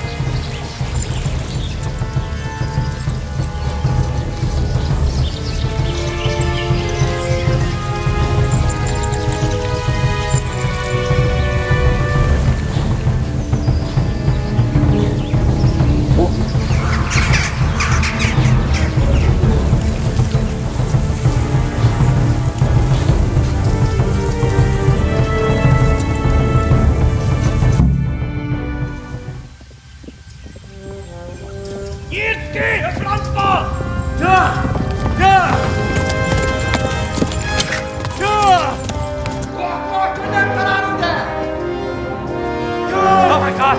Oh my God!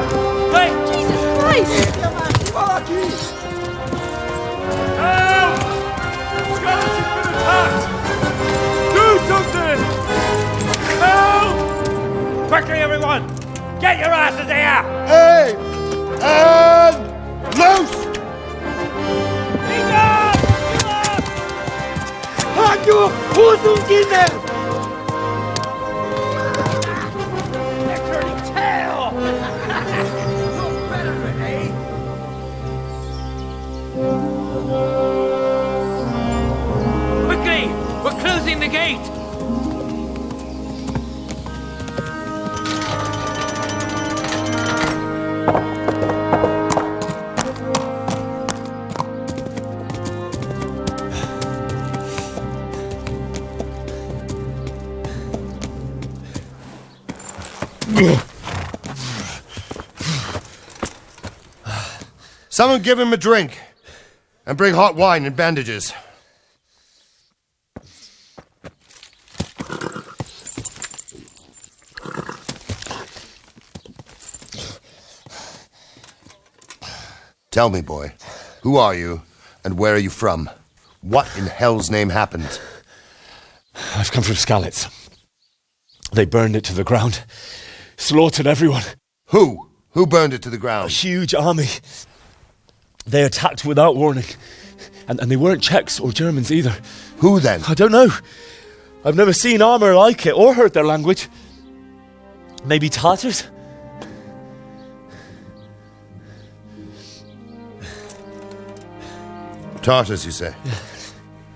Wait! Jesus Christ! Help! Skalics has been attacked! Do something! Help! Quickly, everyone! Get your asses here! Hey! And loose! Hanju! Husunjinen! They're turning tail! No better, eh? Quickly! We're closing the gate! Someone give him a drink. And bring hot wine and bandages. Tell me, boy, who are you and where are you from? What in hell's name happened? I've come from Skalitz. They burned it to the ground. Slaughtered everyone. Who? Who burned it to the ground? A huge army. They attacked without warning. And they weren't Czechs or Germans either. Who then? I don't know. I've never seen armour like it or heard their language. Maybe Tatars? Tartars, you say? Yeah.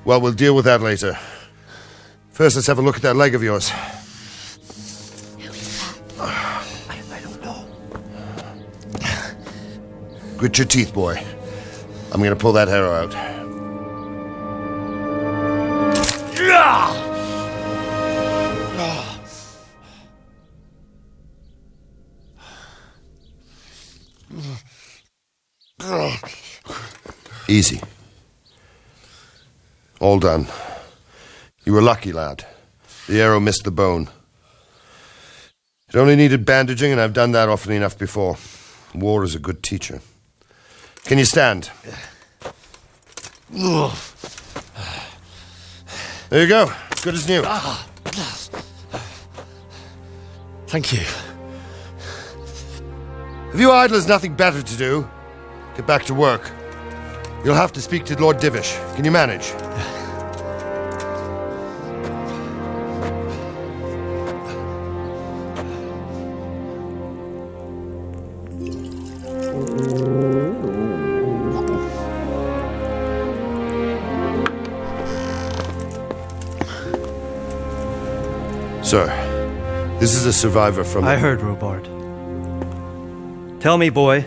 Well, we'll deal with that later. First, let's have a look at that leg of yours. Who is that? I don't know. Grit your teeth, boy. I'm going to pull that arrow out. Easy. All done. You were lucky, lad. The arrow missed the bone. It only needed bandaging, and I've done that often enough before. War is a good teacher. Can you stand? There you go. Good as new. Thank you. If you idlers nothing better to do, get back to work. You'll have to speak to Lord Divish. Can you manage? Sir, this is a survivor from... I heard, Robard. Tell me, boy,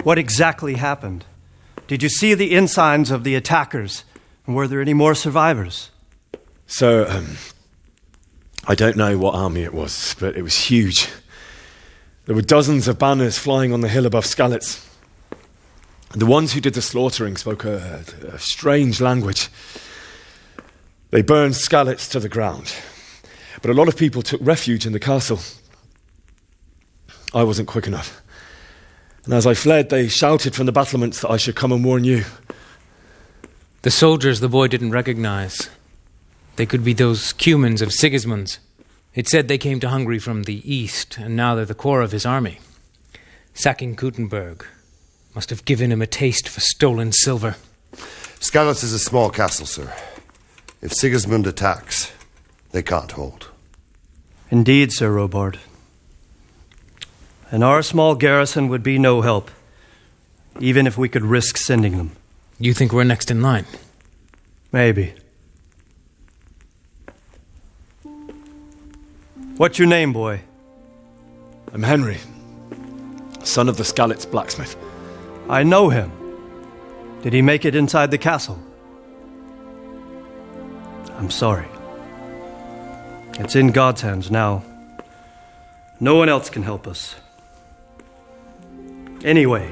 what exactly happened? Did you see the ensigns of the attackers? And were there any more survivors? So, I don't know what army it was, but it was huge. There were dozens of banners flying on the hill above Skalitz. The ones who did the slaughtering spoke a strange language. They burned Skalitz to the ground. But a lot of people took refuge in the castle. I wasn't quick enough. And as I fled, they shouted from the battlements that I should come and warn you. The soldiers the boy didn't recognize. They could be those Cumans of Sigismund's. It said they came to Hungary from the east, and now they're the core of his army. Sacking Gutenberg must have given him a taste for stolen silver. Skalitz is a small castle, sir. If Sigismund attacks, they can't hold. Indeed, Sir Robard. And our small garrison would be no help, even if we could risk sending them. You think we're next in line? Maybe. What's your name, boy? I'm Henry, son of the Skalitz blacksmith. I know him. Did he make it inside the castle? I'm sorry. It's in God's hands now. No one else can help us. Anyway,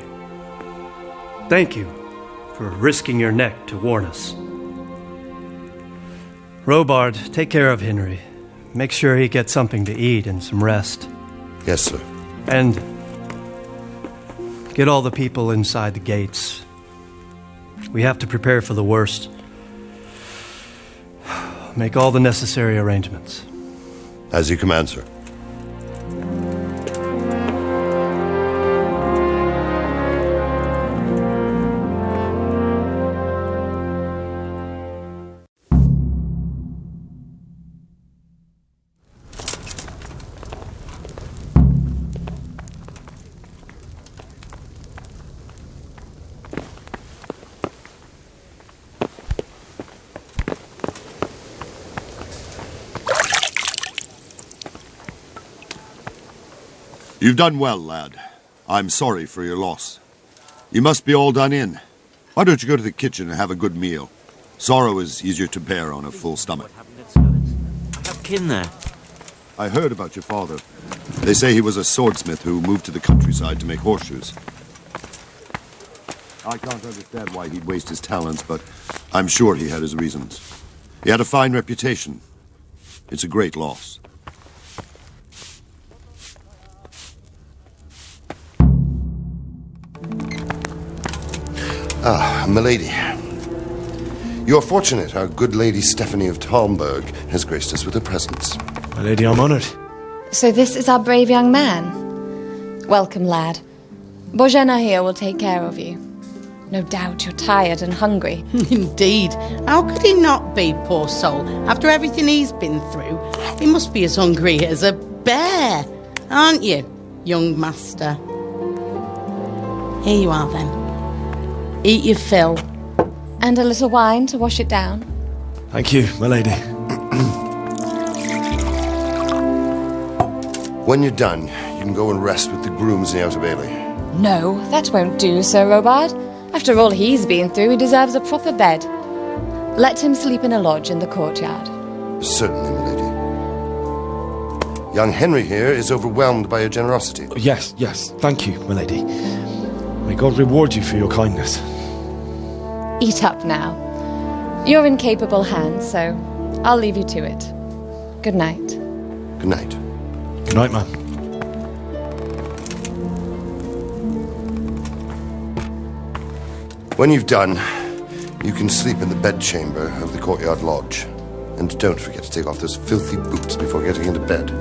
thank you for risking your neck to warn us. Robard, take care of Henry. Make sure he gets something to eat and some rest. Yes, sir. And get all the people inside the gates. We have to prepare for the worst. Make all the necessary arrangements. As you command, sir. You've done well, lad. I'm sorry for your loss. You must be all done in. Why don't you go to the kitchen and have a good meal? Sorrow is easier to bear on a full stomach. I have kin there. I heard about your father. They say he was a swordsmith who moved to the countryside to make horseshoes. I can't understand why he'd waste his talents, but I'm sure he had his reasons. He had a fine reputation. It's a great loss. Ah, milady. You're fortunate our good lady Stephanie of Talmberg has graced us with her presence. My lady, I'm honoured. So this is our brave young man. Welcome, lad. Bozhena here will take care of you. No doubt you're tired and hungry. Indeed. How could he not be, poor soul? After everything he's been through, he must be as hungry as a bear. Aren't you, young master? Here you are, then. Eat your fill. And a little wine to wash it down. Thank you, my lady. When you're done, you can go and rest with the grooms in the Outer Bailey. No, that won't do, Sir Robard. After all he's been through, he deserves a proper bed. Let him sleep in a lodge in the courtyard. Certainly, milady. Young Henry here is overwhelmed by your generosity. Yes, thank you, my lady. May God reward you for your kindness. Eat up now. You're in capable hands, so I'll leave you to it. Good night. Good night. Good night, man. When you've done, you can sleep in the bedchamber of the courtyard lodge. And don't forget to take off those filthy boots before getting into bed.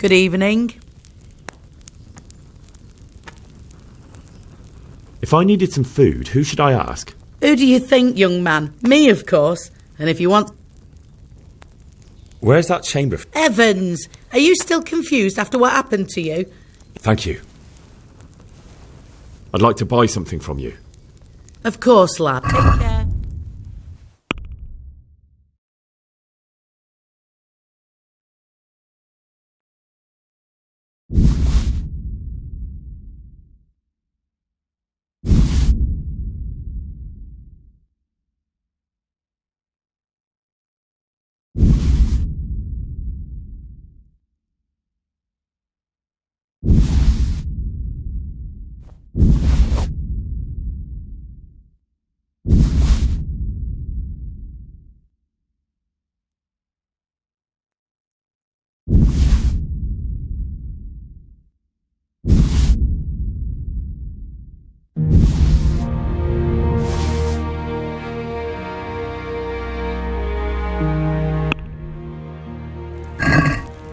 Good evening. If I needed some food, who should I ask? Who do you think, young man? Me, of course. And if you want... Where's that chamber? Evans! Are you still confused after what happened to you? Thank you. I'd like to buy something from you. Of course, lad. Take care.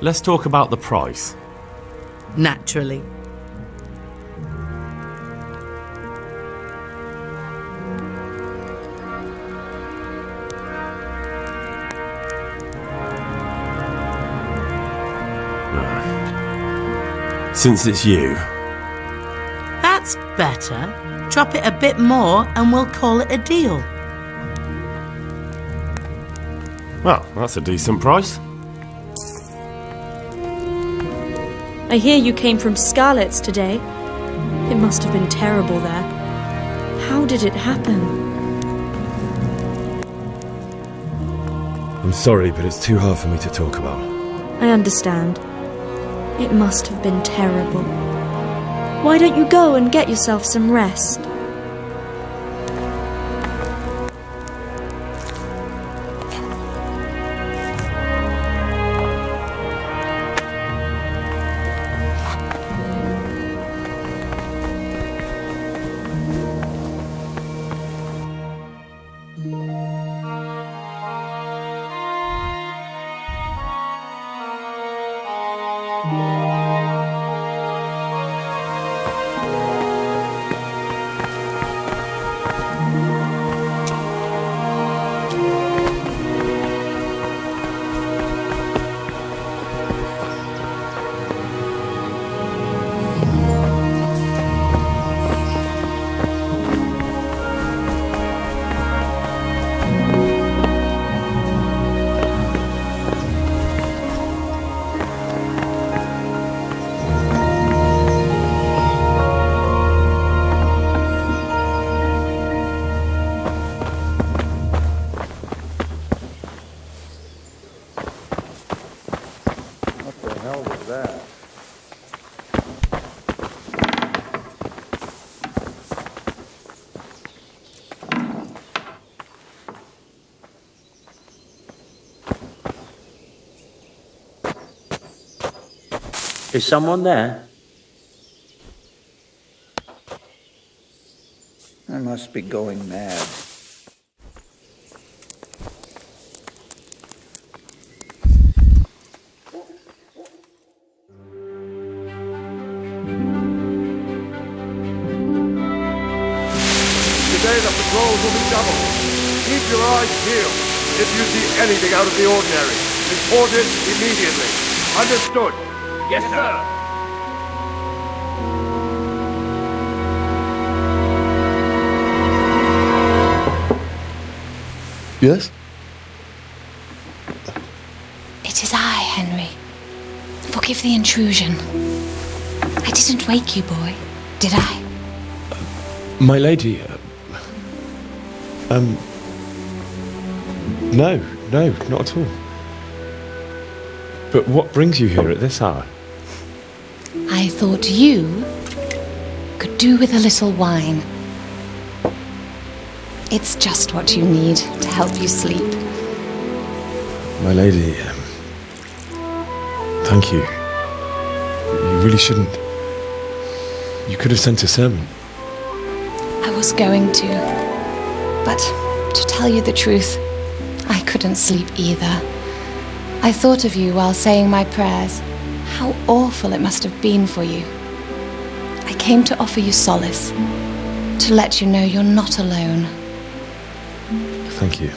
Let's talk about the price. Naturally. Since it's you. That's better. Drop it a bit more and we'll call it a deal. Well, that's a decent price. I hear you came from Skalitz today. It must have been terrible there. How did it happen? I'm sorry, but it's too hard for me to talk about. I understand. It must have been terrible. Why don't you go and get yourself some rest? Is someone there? I must be going mad. Today the patrols will be doubled. Keep your eyes peeled. If you see anything out of the ordinary, report it immediately. Understood? Yes, sir. Yes? It is I, Henry. Forgive the intrusion. I didn't wake you, boy, did I? My lady, no, not at all. But what brings you here at this hour? I thought you could do with a little wine. It's just what you need to help you sleep. My lady, thank you. You really shouldn't. You could have sent a sermon. I was going to, but to tell you the truth, I couldn't sleep either. I thought of you while saying my prayers. How awful it must have been for you. I came to offer you solace, to let you know you're not alone. Thank you.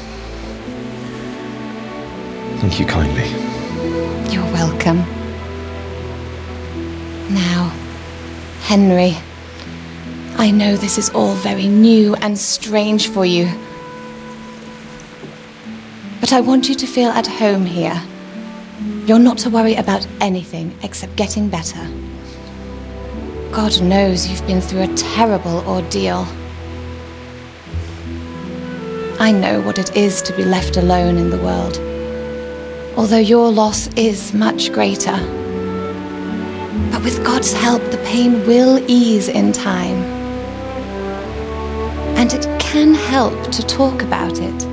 Thank you kindly. You're welcome. Now, Henry, I know this is all very new and strange for you, but I want you to feel at home here. You're not to worry about anything except getting better. God knows you've been through a terrible ordeal. I know what it is to be left alone in the world, although your loss is much greater. But with God's help, the pain will ease in time. And it can help to talk about it,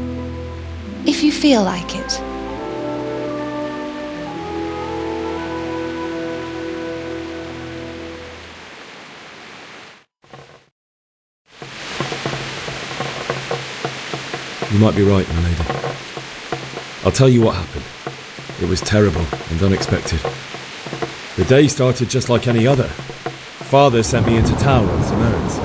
if you feel like it. You might be right, my lady. I'll tell you what happened. It was terrible and unexpected. The day started just like any other. Father sent me into town on some errands.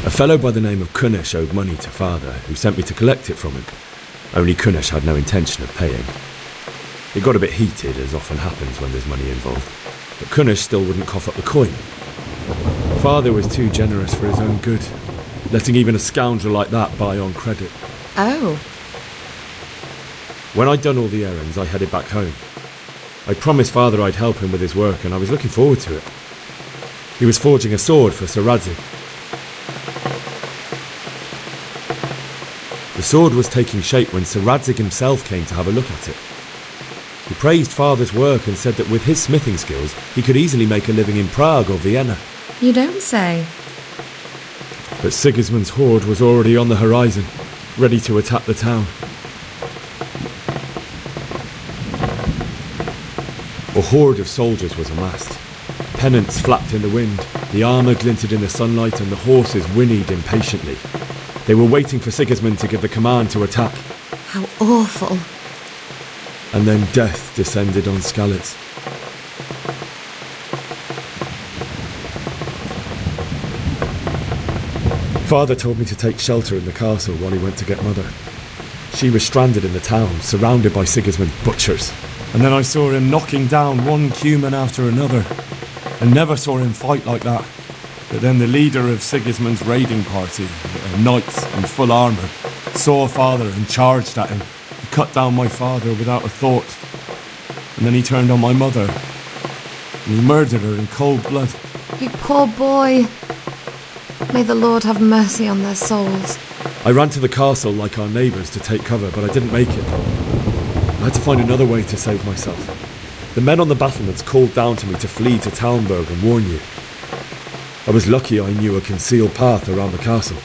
A fellow by the name of Kunish owed money to Father, who sent me to collect it from him. Only Kunish had no intention of paying. It got a bit heated, as often happens when there's money involved, but Kunish still wouldn't cough up the coin. Father was too generous for his own good, letting even a scoundrel like that buy on credit. Oh. When I'd done all the errands, I headed back home. I promised Father I'd help him with his work, and I was looking forward to it. He was forging a sword for Sir Radzik. The sword was taking shape when Sir Radzik himself came to have a look at it. He praised Father's work and said that with his smithing skills, he could easily make a living in Prague or Vienna. You don't say. But Sigismund's horde was already on the horizon, ready to attack the town. A horde of soldiers was amassed. Pennants flapped in the wind, the armour glinted in the sunlight, and the horses whinnied impatiently. They were waiting for Sigismund to give the command to attack. How awful. And then death descended on Skalitz. Father told me to take shelter in the castle while he went to get Mother. She was stranded in the town, surrounded by Sigismund's butchers. And then I saw him knocking down one Cuman after another. I never saw him fight like that. But then the leader of Sigismund's raiding party, a knight in full armour, saw Father and charged at him. He cut down my father without a thought. And then he turned on my mother. And he murdered her in cold blood. You poor boy. May the Lord have mercy on their souls. I ran to the castle like our neighbours to take cover, but I didn't make it. I had to find another way to save myself. The men on the battlements called down to me to flee to Talmberg and warn you. I was lucky I knew a concealed path around the castle.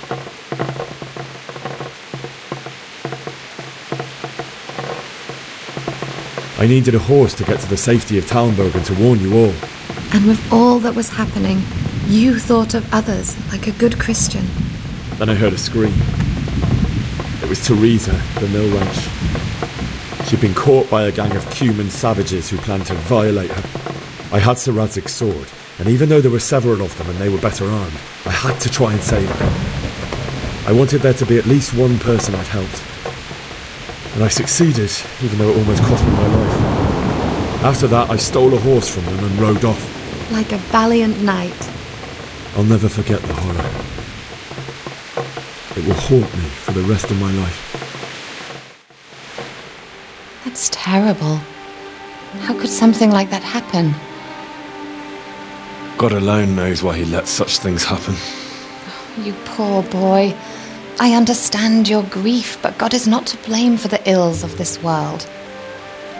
I needed a horse to get to the safety of Talmberg and to warn you all. And with all that was happening, you thought of others like a good Christian. Then I heard a scream. It was Teresa, the mill wench. She'd been caught by a gang of Cuman savages who planned to violate her. I had Sir Radzig's sword, and even though there were several of them and they were better armed, I had to try and save her. I wanted there to be at least one person I'd helped. And I succeeded, even though it almost cost me my life. After that, I stole a horse from them and rode off. Like a valiant knight. I'll never forget the horror. It will haunt me for the rest of my life. That's terrible. How could something like that happen? God alone knows why he lets such things happen. You poor boy. I understand your grief, but God is not to blame for the ills of this world.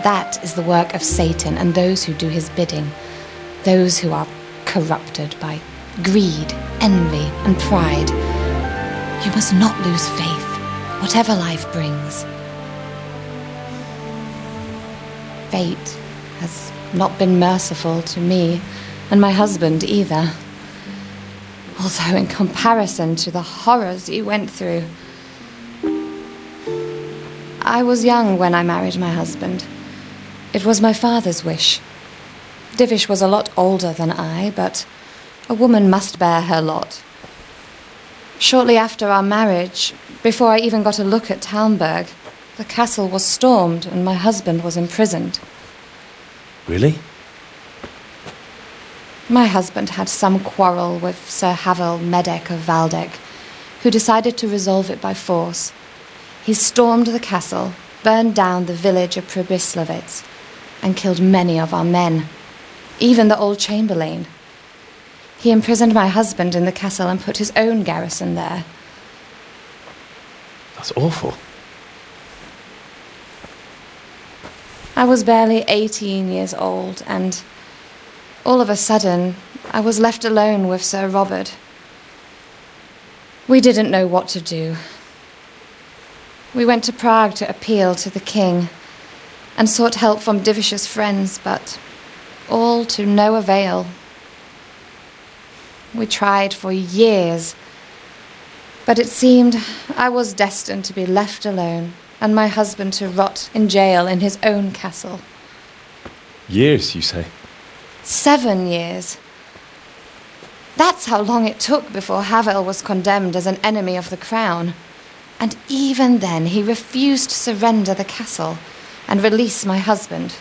That is the work of Satan and those who do his bidding. Those who are corrupted by greed, envy, and pride. You must not lose faith, whatever life brings. Fate has not been merciful to me, and my husband either. Although in comparison to the horrors you went through, I was young when I married my husband. It was my father's wish. Divish was a lot older than I, but a woman must bear her lot. Shortly after our marriage, before I even got a look at Talmberg, the castle was stormed and my husband was imprisoned. Really? My husband had some quarrel with Sir Havel Medek of Valdek, who decided to resolve it by force. He stormed the castle, burned down the village of Pribyslavitz, and killed many of our men, even the old chamberlain. He imprisoned my husband in the castle and put his own garrison there. That's awful. I was barely 18 years old, and all of a sudden, I was left alone with Sir Robert. We didn't know what to do. We went to Prague to appeal to the king and sought help from Divish's friends, but all to no avail. We tried for years, but it seemed I was destined to be left alone and my husband to rot in jail in his own castle. Years, you say? 7 years. That's how long it took before Havel was condemned as an enemy of the crown. And even then he refused to surrender the castle and release my husband.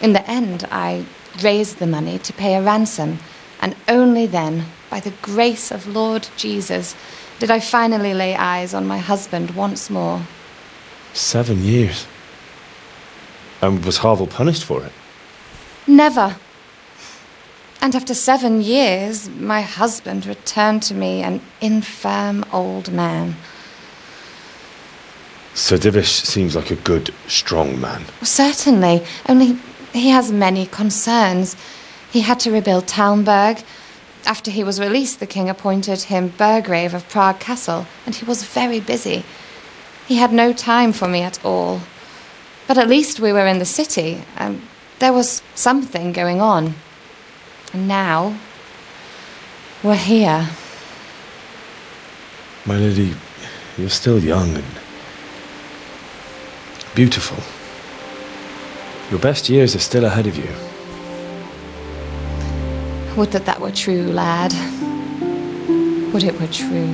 In the end, I raised the money to pay a ransom, and only then, by the grace of Lord Jesus, did I finally lay eyes on my husband once more. 7 years? And was Havel punished for it? Never. And after 7 years, my husband returned to me an infirm old man. Sir Divish seems like a good, strong man. Certainly, only he has many concerns. He had to rebuild Talmberg. After he was released, the king appointed him Burgrave of Prague Castle, and he was very busy. He had no time for me at all. But at least we were in the city, and there was something going on. And now, we're here. My lady, you're still young and beautiful. Your best years are still ahead of you. Would that that were true, lad. Would it were true.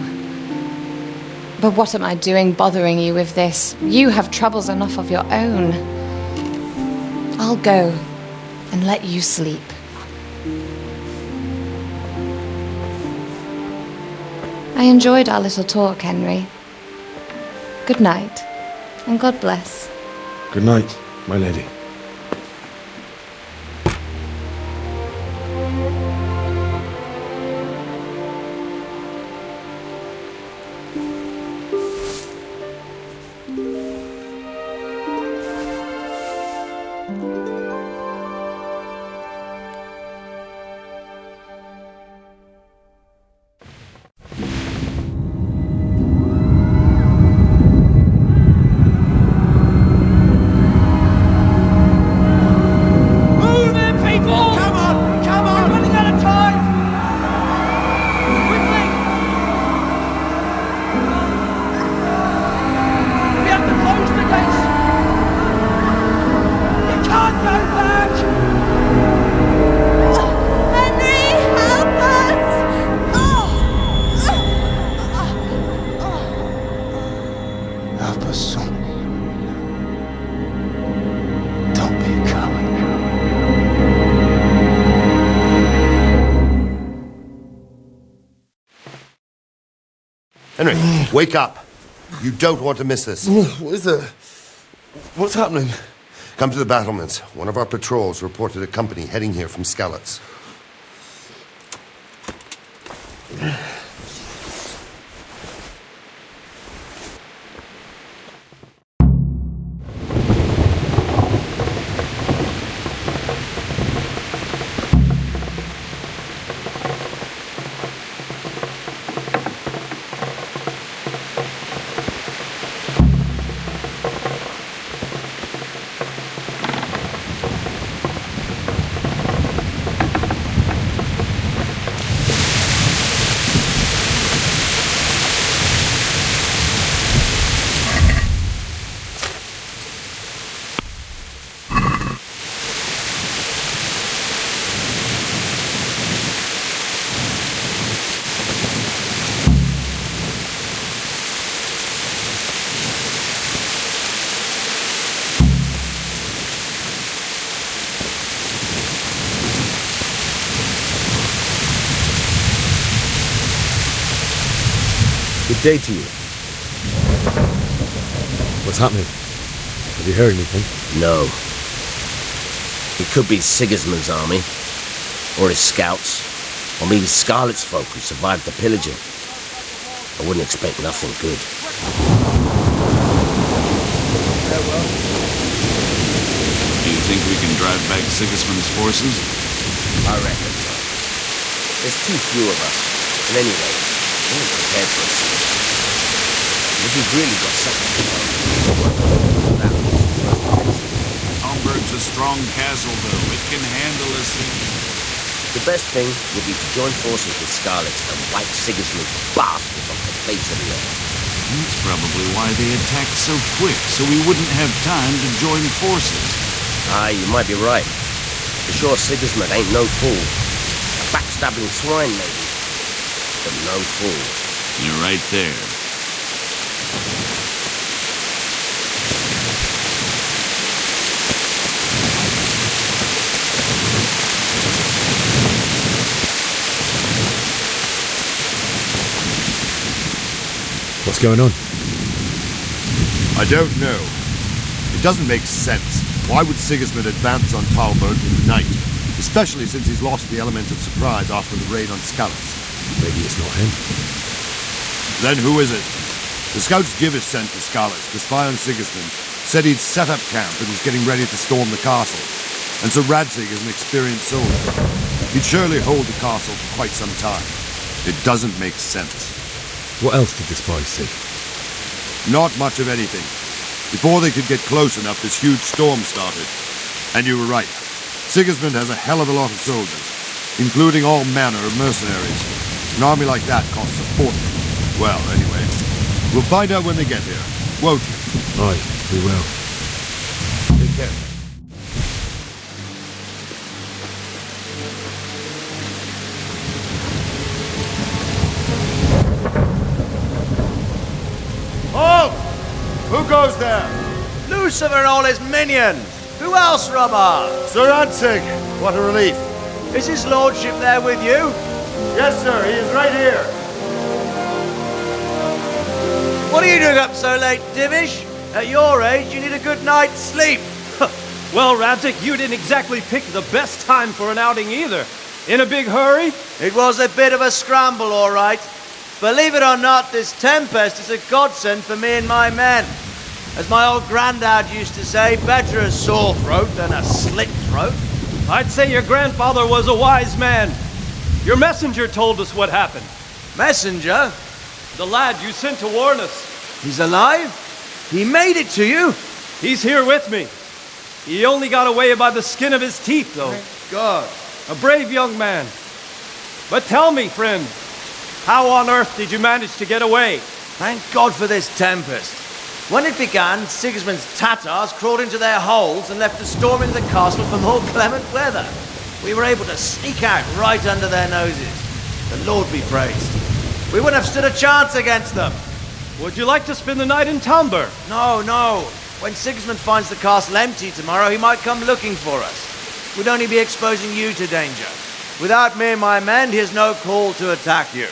But what am I doing bothering you with this? You have troubles enough of your own. I'll go and let you sleep. I enjoyed our little talk, Henry. Good night, and God bless. Good night, my lady. Henry, wake up. You don't want to miss this. What is it? What's happening? Come to the battlements. One of our patrols reported a company heading here from Skalitz. Good day to you. What's happening? Have you heard anything? No. It could be Sigismund's army, or his scouts, or maybe Scarlet's folk who survived the pillaging. I wouldn't expect nothing good. Do you think we can drive back Sigismund's forces? I reckon so. There's too few of us. And anyway, we're prepared for a siege. If we've really got something to do, Homburg's a strong castle, though. It can handle a siege. The best thing would be to join forces with Scarlets and wipe Sigismund's bastards off the face of the earth. That's probably why they attacked so quick, so we wouldn't have time to join forces. Aye, you might be right. For sure, Sigismund ain't no fool. A backstabbing swine, maybe. But no fool. You're right there. What's going on? I don't know. It doesn't make sense. Why would Sigismund advance on Talberg in the night? Especially since he's lost the element of surprise after the raid on Skalitz. Maybe it's not him. Then who is it? The scouts Givish sent to Skalitz to spy on Sigismund said he'd set up camp and was getting ready to storm the castle. And so Radzig is an experienced soldier. He'd surely hold the castle for quite some time. It doesn't make sense. What else did the spies see? Not much of anything. Before they could get close enough, this huge storm started. And you were right. Sigismund has a hell of a lot of soldiers, including all manner of mercenaries. An army like that costs a fortune. Well, anyway, we'll find out when they get here, won't you? Aye, we will. Take care. Halt! Who goes there? Lucifer and all his minions. Who else, Robber? Sir Ansig. What a relief. Is his lordship there with you? Yes, sir. He is right here. What are you doing up so late, Divish? At your age, you need a good night's sleep. Well, Radzig, you didn't exactly pick the best time for an outing either. In a big hurry? It was a bit of a scramble, all right. Believe it or not, this tempest is a godsend for me and my men. As my old granddad used to say, better a sore throat than a slit throat. I'd say your grandfather was a wise man. Your messenger told us what happened. Messenger? The lad you sent to warn us. He's alive? He made it to you? He's here with me. He only got away by the skin of his teeth, though. Thank God. A brave young man. But tell me, friend, how on earth did you manage to get away? Thank God for this tempest. When it began, Sigismund's Tatars crawled into their holes and left us storming the castle for more clement weather. We were able to sneak out right under their noses. The Lord be praised. We wouldn't have stood a chance against them. Would you like to spend the night in Talberg? No. When Sigismund finds the castle empty tomorrow, he might come looking for us. We'd only be exposing you to danger. Without me and my men, he has no call to attack you.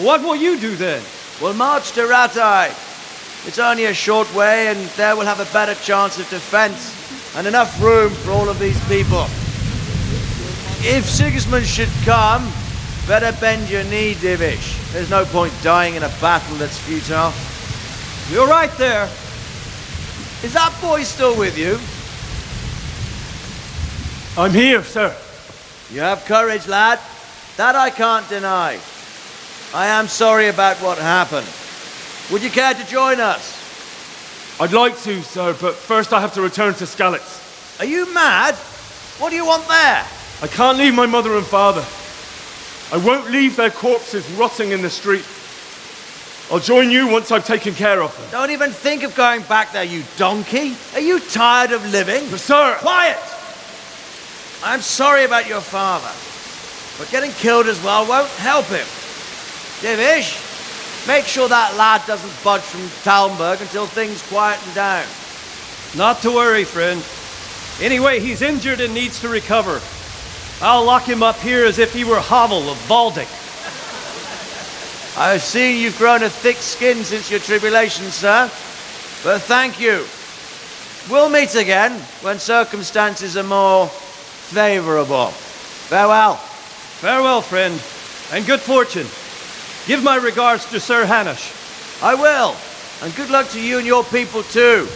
What will you do then? We'll march to Ratai. It's only a short way, and there we'll have a better chance of defense and enough room for all of these people. If Sigismund should come, better bend your knee, Divish. There's no point dying in a battle that's futile. You're right there. Is that boy still with you? I'm here, sir. You have courage, lad. That I can't deny. I am sorry about what happened. Would you care to join us? I'd like to, sir, but first I have to return to Skalitz. Are you mad? What do you want there? I can't leave my mother and father. I won't leave their corpses rotting in the street. I'll join you once I've taken care of them. Don't even think of going back there, you donkey. Are you tired of living? But sir! Quiet! I'm sorry about your father, but getting killed as well won't help him. Divish, make sure that lad doesn't budge from Talberg until things quieten down. Not to worry, friend. Anyway, he's injured and needs to recover. I'll lock him up here as if he were Havel of Baldic. I've seen you've grown a thick skin since your tribulation, sir. But thank you. We'll meet again when circumstances are more favourable. Farewell. Farewell, friend, and good fortune. Give my regards to Sir Hanush. I will. And good luck to you and your people too.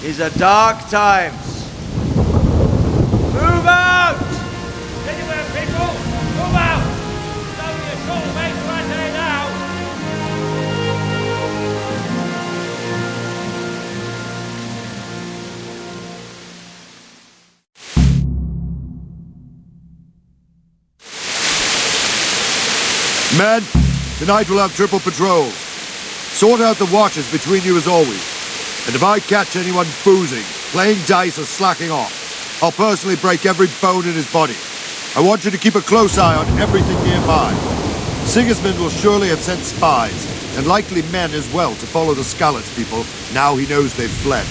These are dark times. Move out! Anywhere, people! Move out! It's only a short way to Rattay now! Men, tonight we'll have triple patrols. Sort out the watches between you as always. And if I catch anyone boozing, playing dice or slacking off, I'll personally break every bone in his body. I want you to keep a close eye on everything nearby. Sigismund will surely have sent spies, and likely men as well, to follow the Skalitz people now he knows they've fled.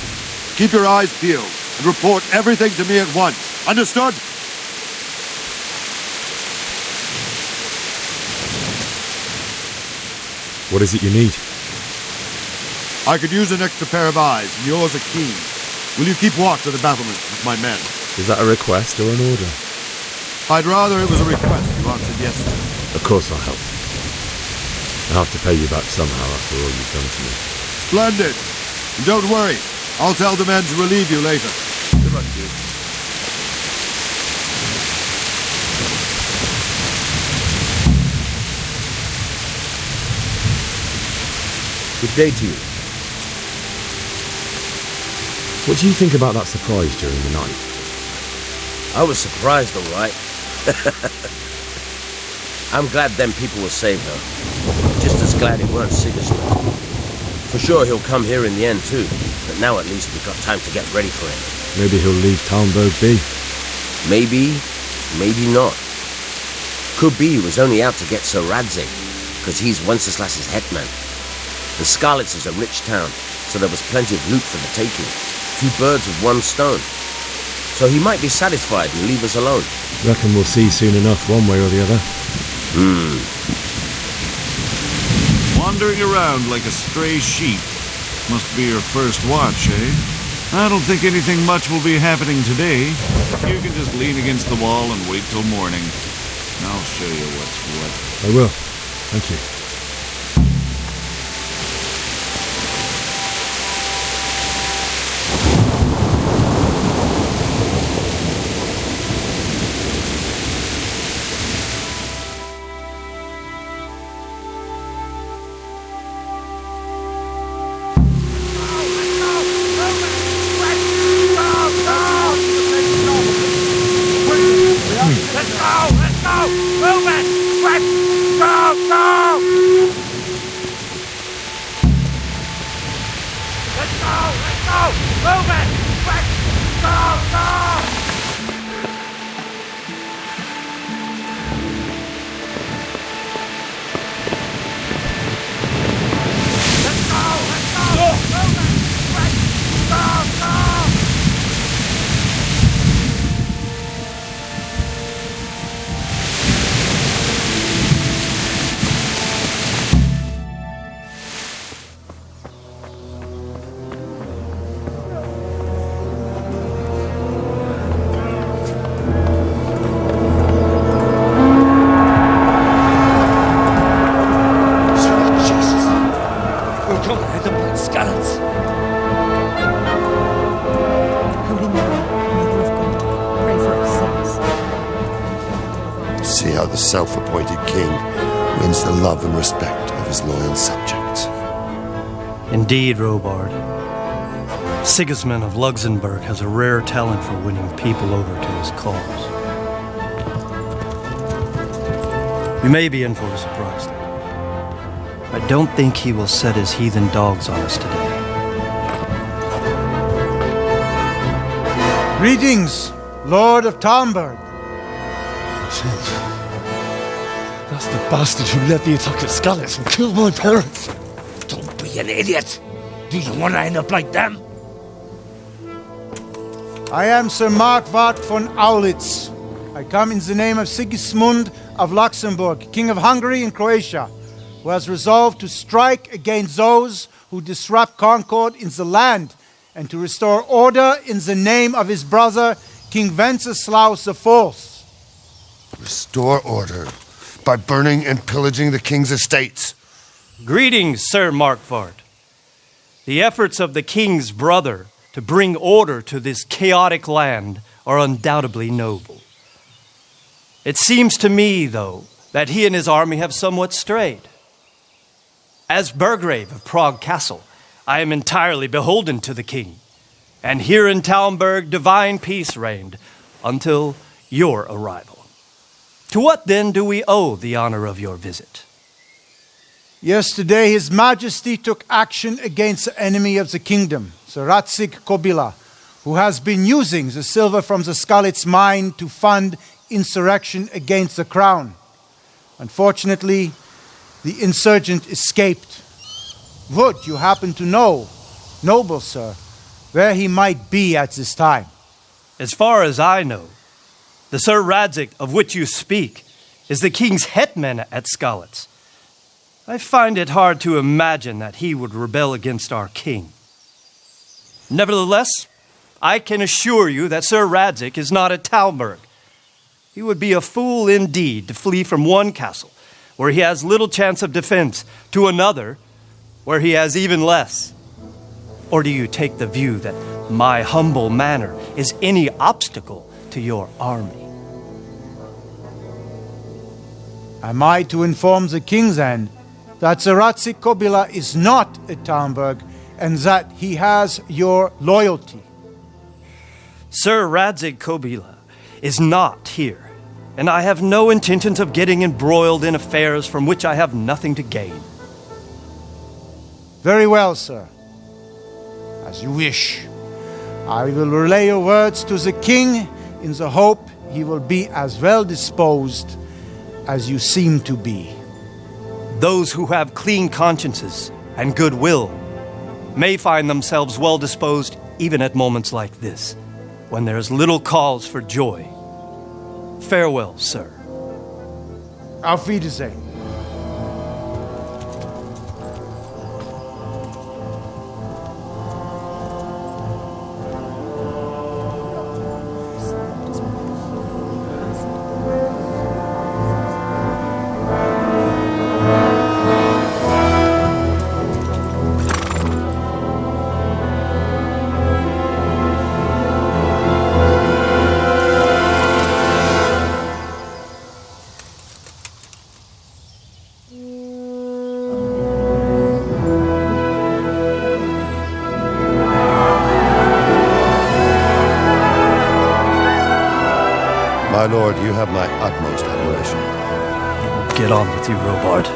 Keep your eyes peeled and report everything to me at once. Understood? What is it you need? I could use an extra pair of eyes, and yours are keen. Will you keep watch of the battlements with my men? Is that a request or an order? I'd rather it was a request you answered yes to. Of course I'll help. I'll have to pay you back somehow after all you've done to me. Splendid! And don't worry, I'll tell the men to relieve you later. Good luck to you. Good day to you. What do you think about that surprise during the night? I was surprised, all right. I'm glad them people were saved, though. Just as glad it weren't Sigismund. For sure he'll come here in the end, too. But now at least we've got time to get ready for him. Maybe he'll leave Talmberg be. Maybe, maybe not. Could be he was only out to get Sir Radzig, because he's Wenceslas's hetman. The Skalitz is a rich town, so there was plenty of loot for the taking. 2 birds with 1 stone. So he might be satisfied and leave us alone. Reckon we'll see soon enough, one way or the other. Wandering around like a stray sheep. Must be your first watch, eh? I don't think anything much will be happening today. You can just lean against the wall and wait till morning. I'll show you what's what. I will. Thank you. Self-appointed king wins the love and respect of his loyal subjects. Indeed, Robard. Sigismund of Luxembourg has a rare talent for winning people over to his cause. We may be in for a surprise, though. I don't think he will set his heathen dogs on us today. Greetings, Lord of Talmberg. That's the bastard who led the attack at Skalitz and killed my parents. Don't be an idiot. Do you want to end up like them? I am Sir Markwart von Aulitz. I come in the name of Sigismund of Luxembourg, King of Hungary and Croatia, who has resolved to strike against those who disrupt concord in the land and to restore order in the name of his brother, King Wenceslaus IV. Restore order by burning and pillaging the king's estates. Greetings, Sir Markvart. The efforts of the king's brother to bring order to this chaotic land are undoubtedly noble. It seems to me, though, that he and his army have somewhat strayed. As Burgrave of Prague Castle, I am entirely beholden to the king, and here in Talmberg divine peace reigned until your arrival. To what then do we owe the honor of your visit? Yesterday, His Majesty took action against the enemy of the kingdom, the Radzik Kobila, who has been using the silver from the Skalic mine to fund insurrection against the crown. Unfortunately, the insurgent escaped. Would you happen to know, noble sir, where he might be at this time? As far as I know, the Sir Radzik of which you speak is the king's hetman at Skalitz. I find it hard to imagine that he would rebel against our king. Nevertheless, I can assure you that Sir Radzik is not at Talmberg. He would be a fool indeed to flee from one castle, where he has little chance of defense, to another, where he has even less. Or do you take the view that my humble manner is any obstacle to your army? Am I to inform the king then that the Radzik Kobila is not at Talmberg and that he has your loyalty? Sir Radzik Kobila is not here, and I have no intentions of getting embroiled in affairs from which I have nothing to gain. Very well, sir. As you wish. I will relay your words to the king in the hope he will be as well disposed as you seem to be. Those who have clean consciences and goodwill may find themselves well disposed even at moments like this, when there is little cause for joy. Farewell, sir. Auf Wiedersehen. My lord, you have my utmost admiration. Get on with you, Robard.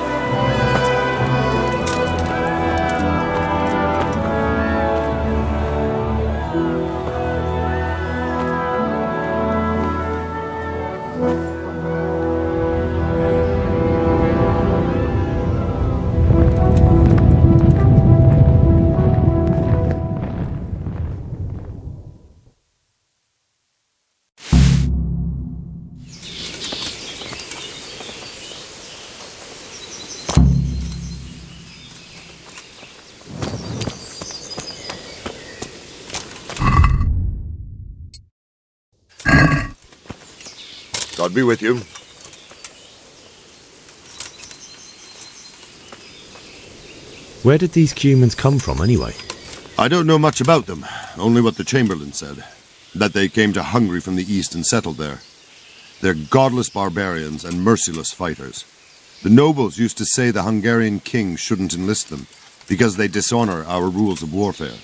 God be with you. Where did these humans come from, anyway? I don't know much about them, only what the Chamberlain said. That they came to Hungary from the east and settled there. They're godless barbarians and merciless fighters. The nobles used to say the Hungarian king shouldn't enlist them, because they dishonor our rules of warfare.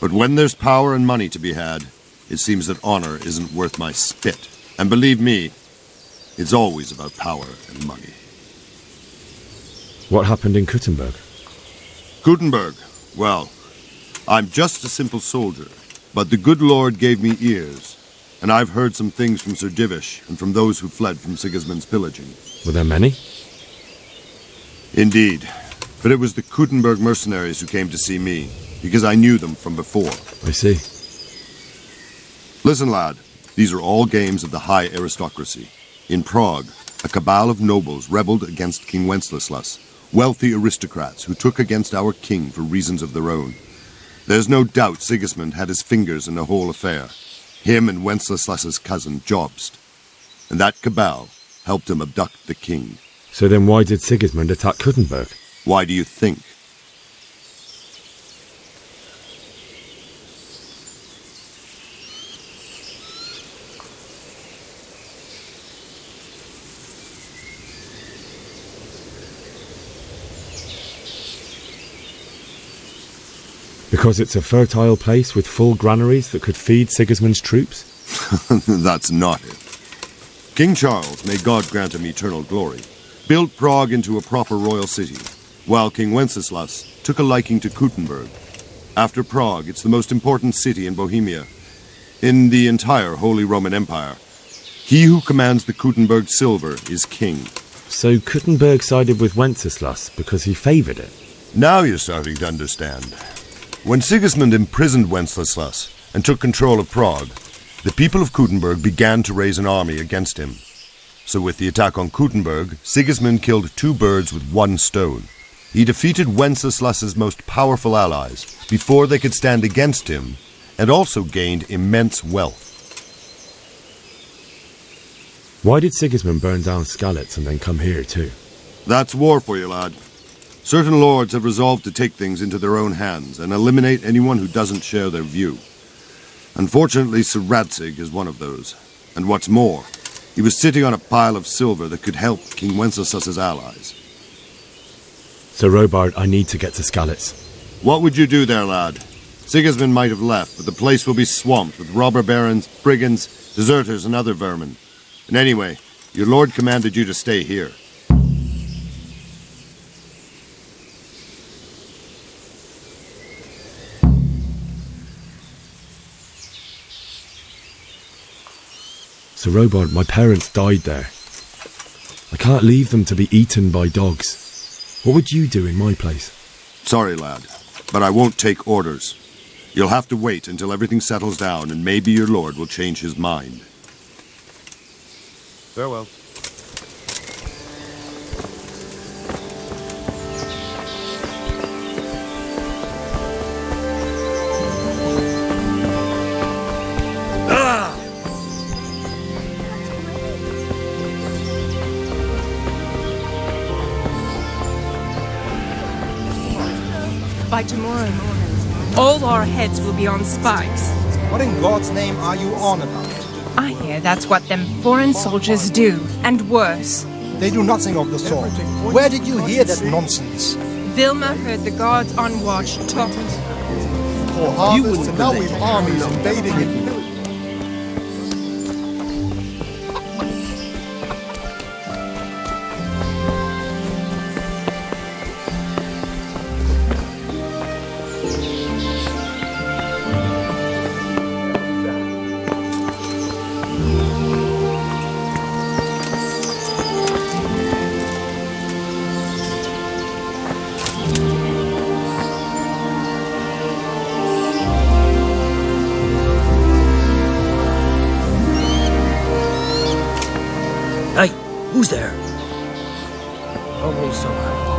But when there's power and money to be had, it seems that honor isn't worth my spit. And believe me, it's always about power and money. What happened in Kuttenberg? Gutenberg? Well, I'm just a simple soldier, but the good Lord gave me ears, and I've heard some things from Sir Divish and from those who fled from Sigismund's pillaging. Were there many? Indeed, but it was the Kuttenberg mercenaries who came to see me, because I knew them from before. I see. Listen, lad. These are all games of the high aristocracy. In Prague, A cabal of nobles rebelled against King Wenceslas, wealthy aristocrats who took against our king for reasons of their own. There's no doubt Sigismund had his fingers in the whole affair. Him and Wenceslas's cousin, Jobst. And that cabal helped him abduct the king. So then why did Sigismund attack Kuttenberg? Why do you think? Because it's a fertile place with full granaries that could feed Sigismund's troops? That's not it. King Charles, may God grant him eternal glory, built Prague into a proper royal city, while King Wenceslas took a liking to Kuttenberg. After Prague, it's the most important city in Bohemia, in the entire Holy Roman Empire. He who commands the Kuttenberg silver is king. So Kuttenberg sided with Wenceslas because he favoured it? Now you're starting to understand. When Sigismund imprisoned Wenceslas and took control of Prague, the people of Kuttenberg began to raise an army against him. So with the attack on Kuttenberg, Sigismund killed 2 birds with 1 stone. He defeated Wenceslas's most powerful allies before they could stand against him, and also gained immense wealth. Why did Sigismund burn down Skalitz and then come here too? That's war for you, lad. Certain lords have resolved to take things into their own hands and eliminate anyone who doesn't share their view. Unfortunately, Sir Radzig is one of those. And what's more, he was sitting on a pile of silver that could help King Wenceslas's allies. Sir Robard, I need to get to Skalitz. What would you do there, lad? Sigismund might have left, but the place will be swamped with robber barons, brigands, deserters, and other vermin. And anyway, your lord commanded you to stay here. Sir Robard, my parents died there. I can't leave them to be eaten by dogs. What would you do in my place? Sorry, lad, but I won't take orders. You'll have to wait until everything settles down, and maybe your lord will change his mind. Farewell. By tomorrow morning, all our heads will be on spikes. What in God's name are you on about? I hear that's what them foreign soldiers do, and worse. They do nothing of the sort. Where did you hear that nonsense? Vilma heard the guards on watch talk. You wouldn't know we've armies invading it. Hey, who's there? Only somehow.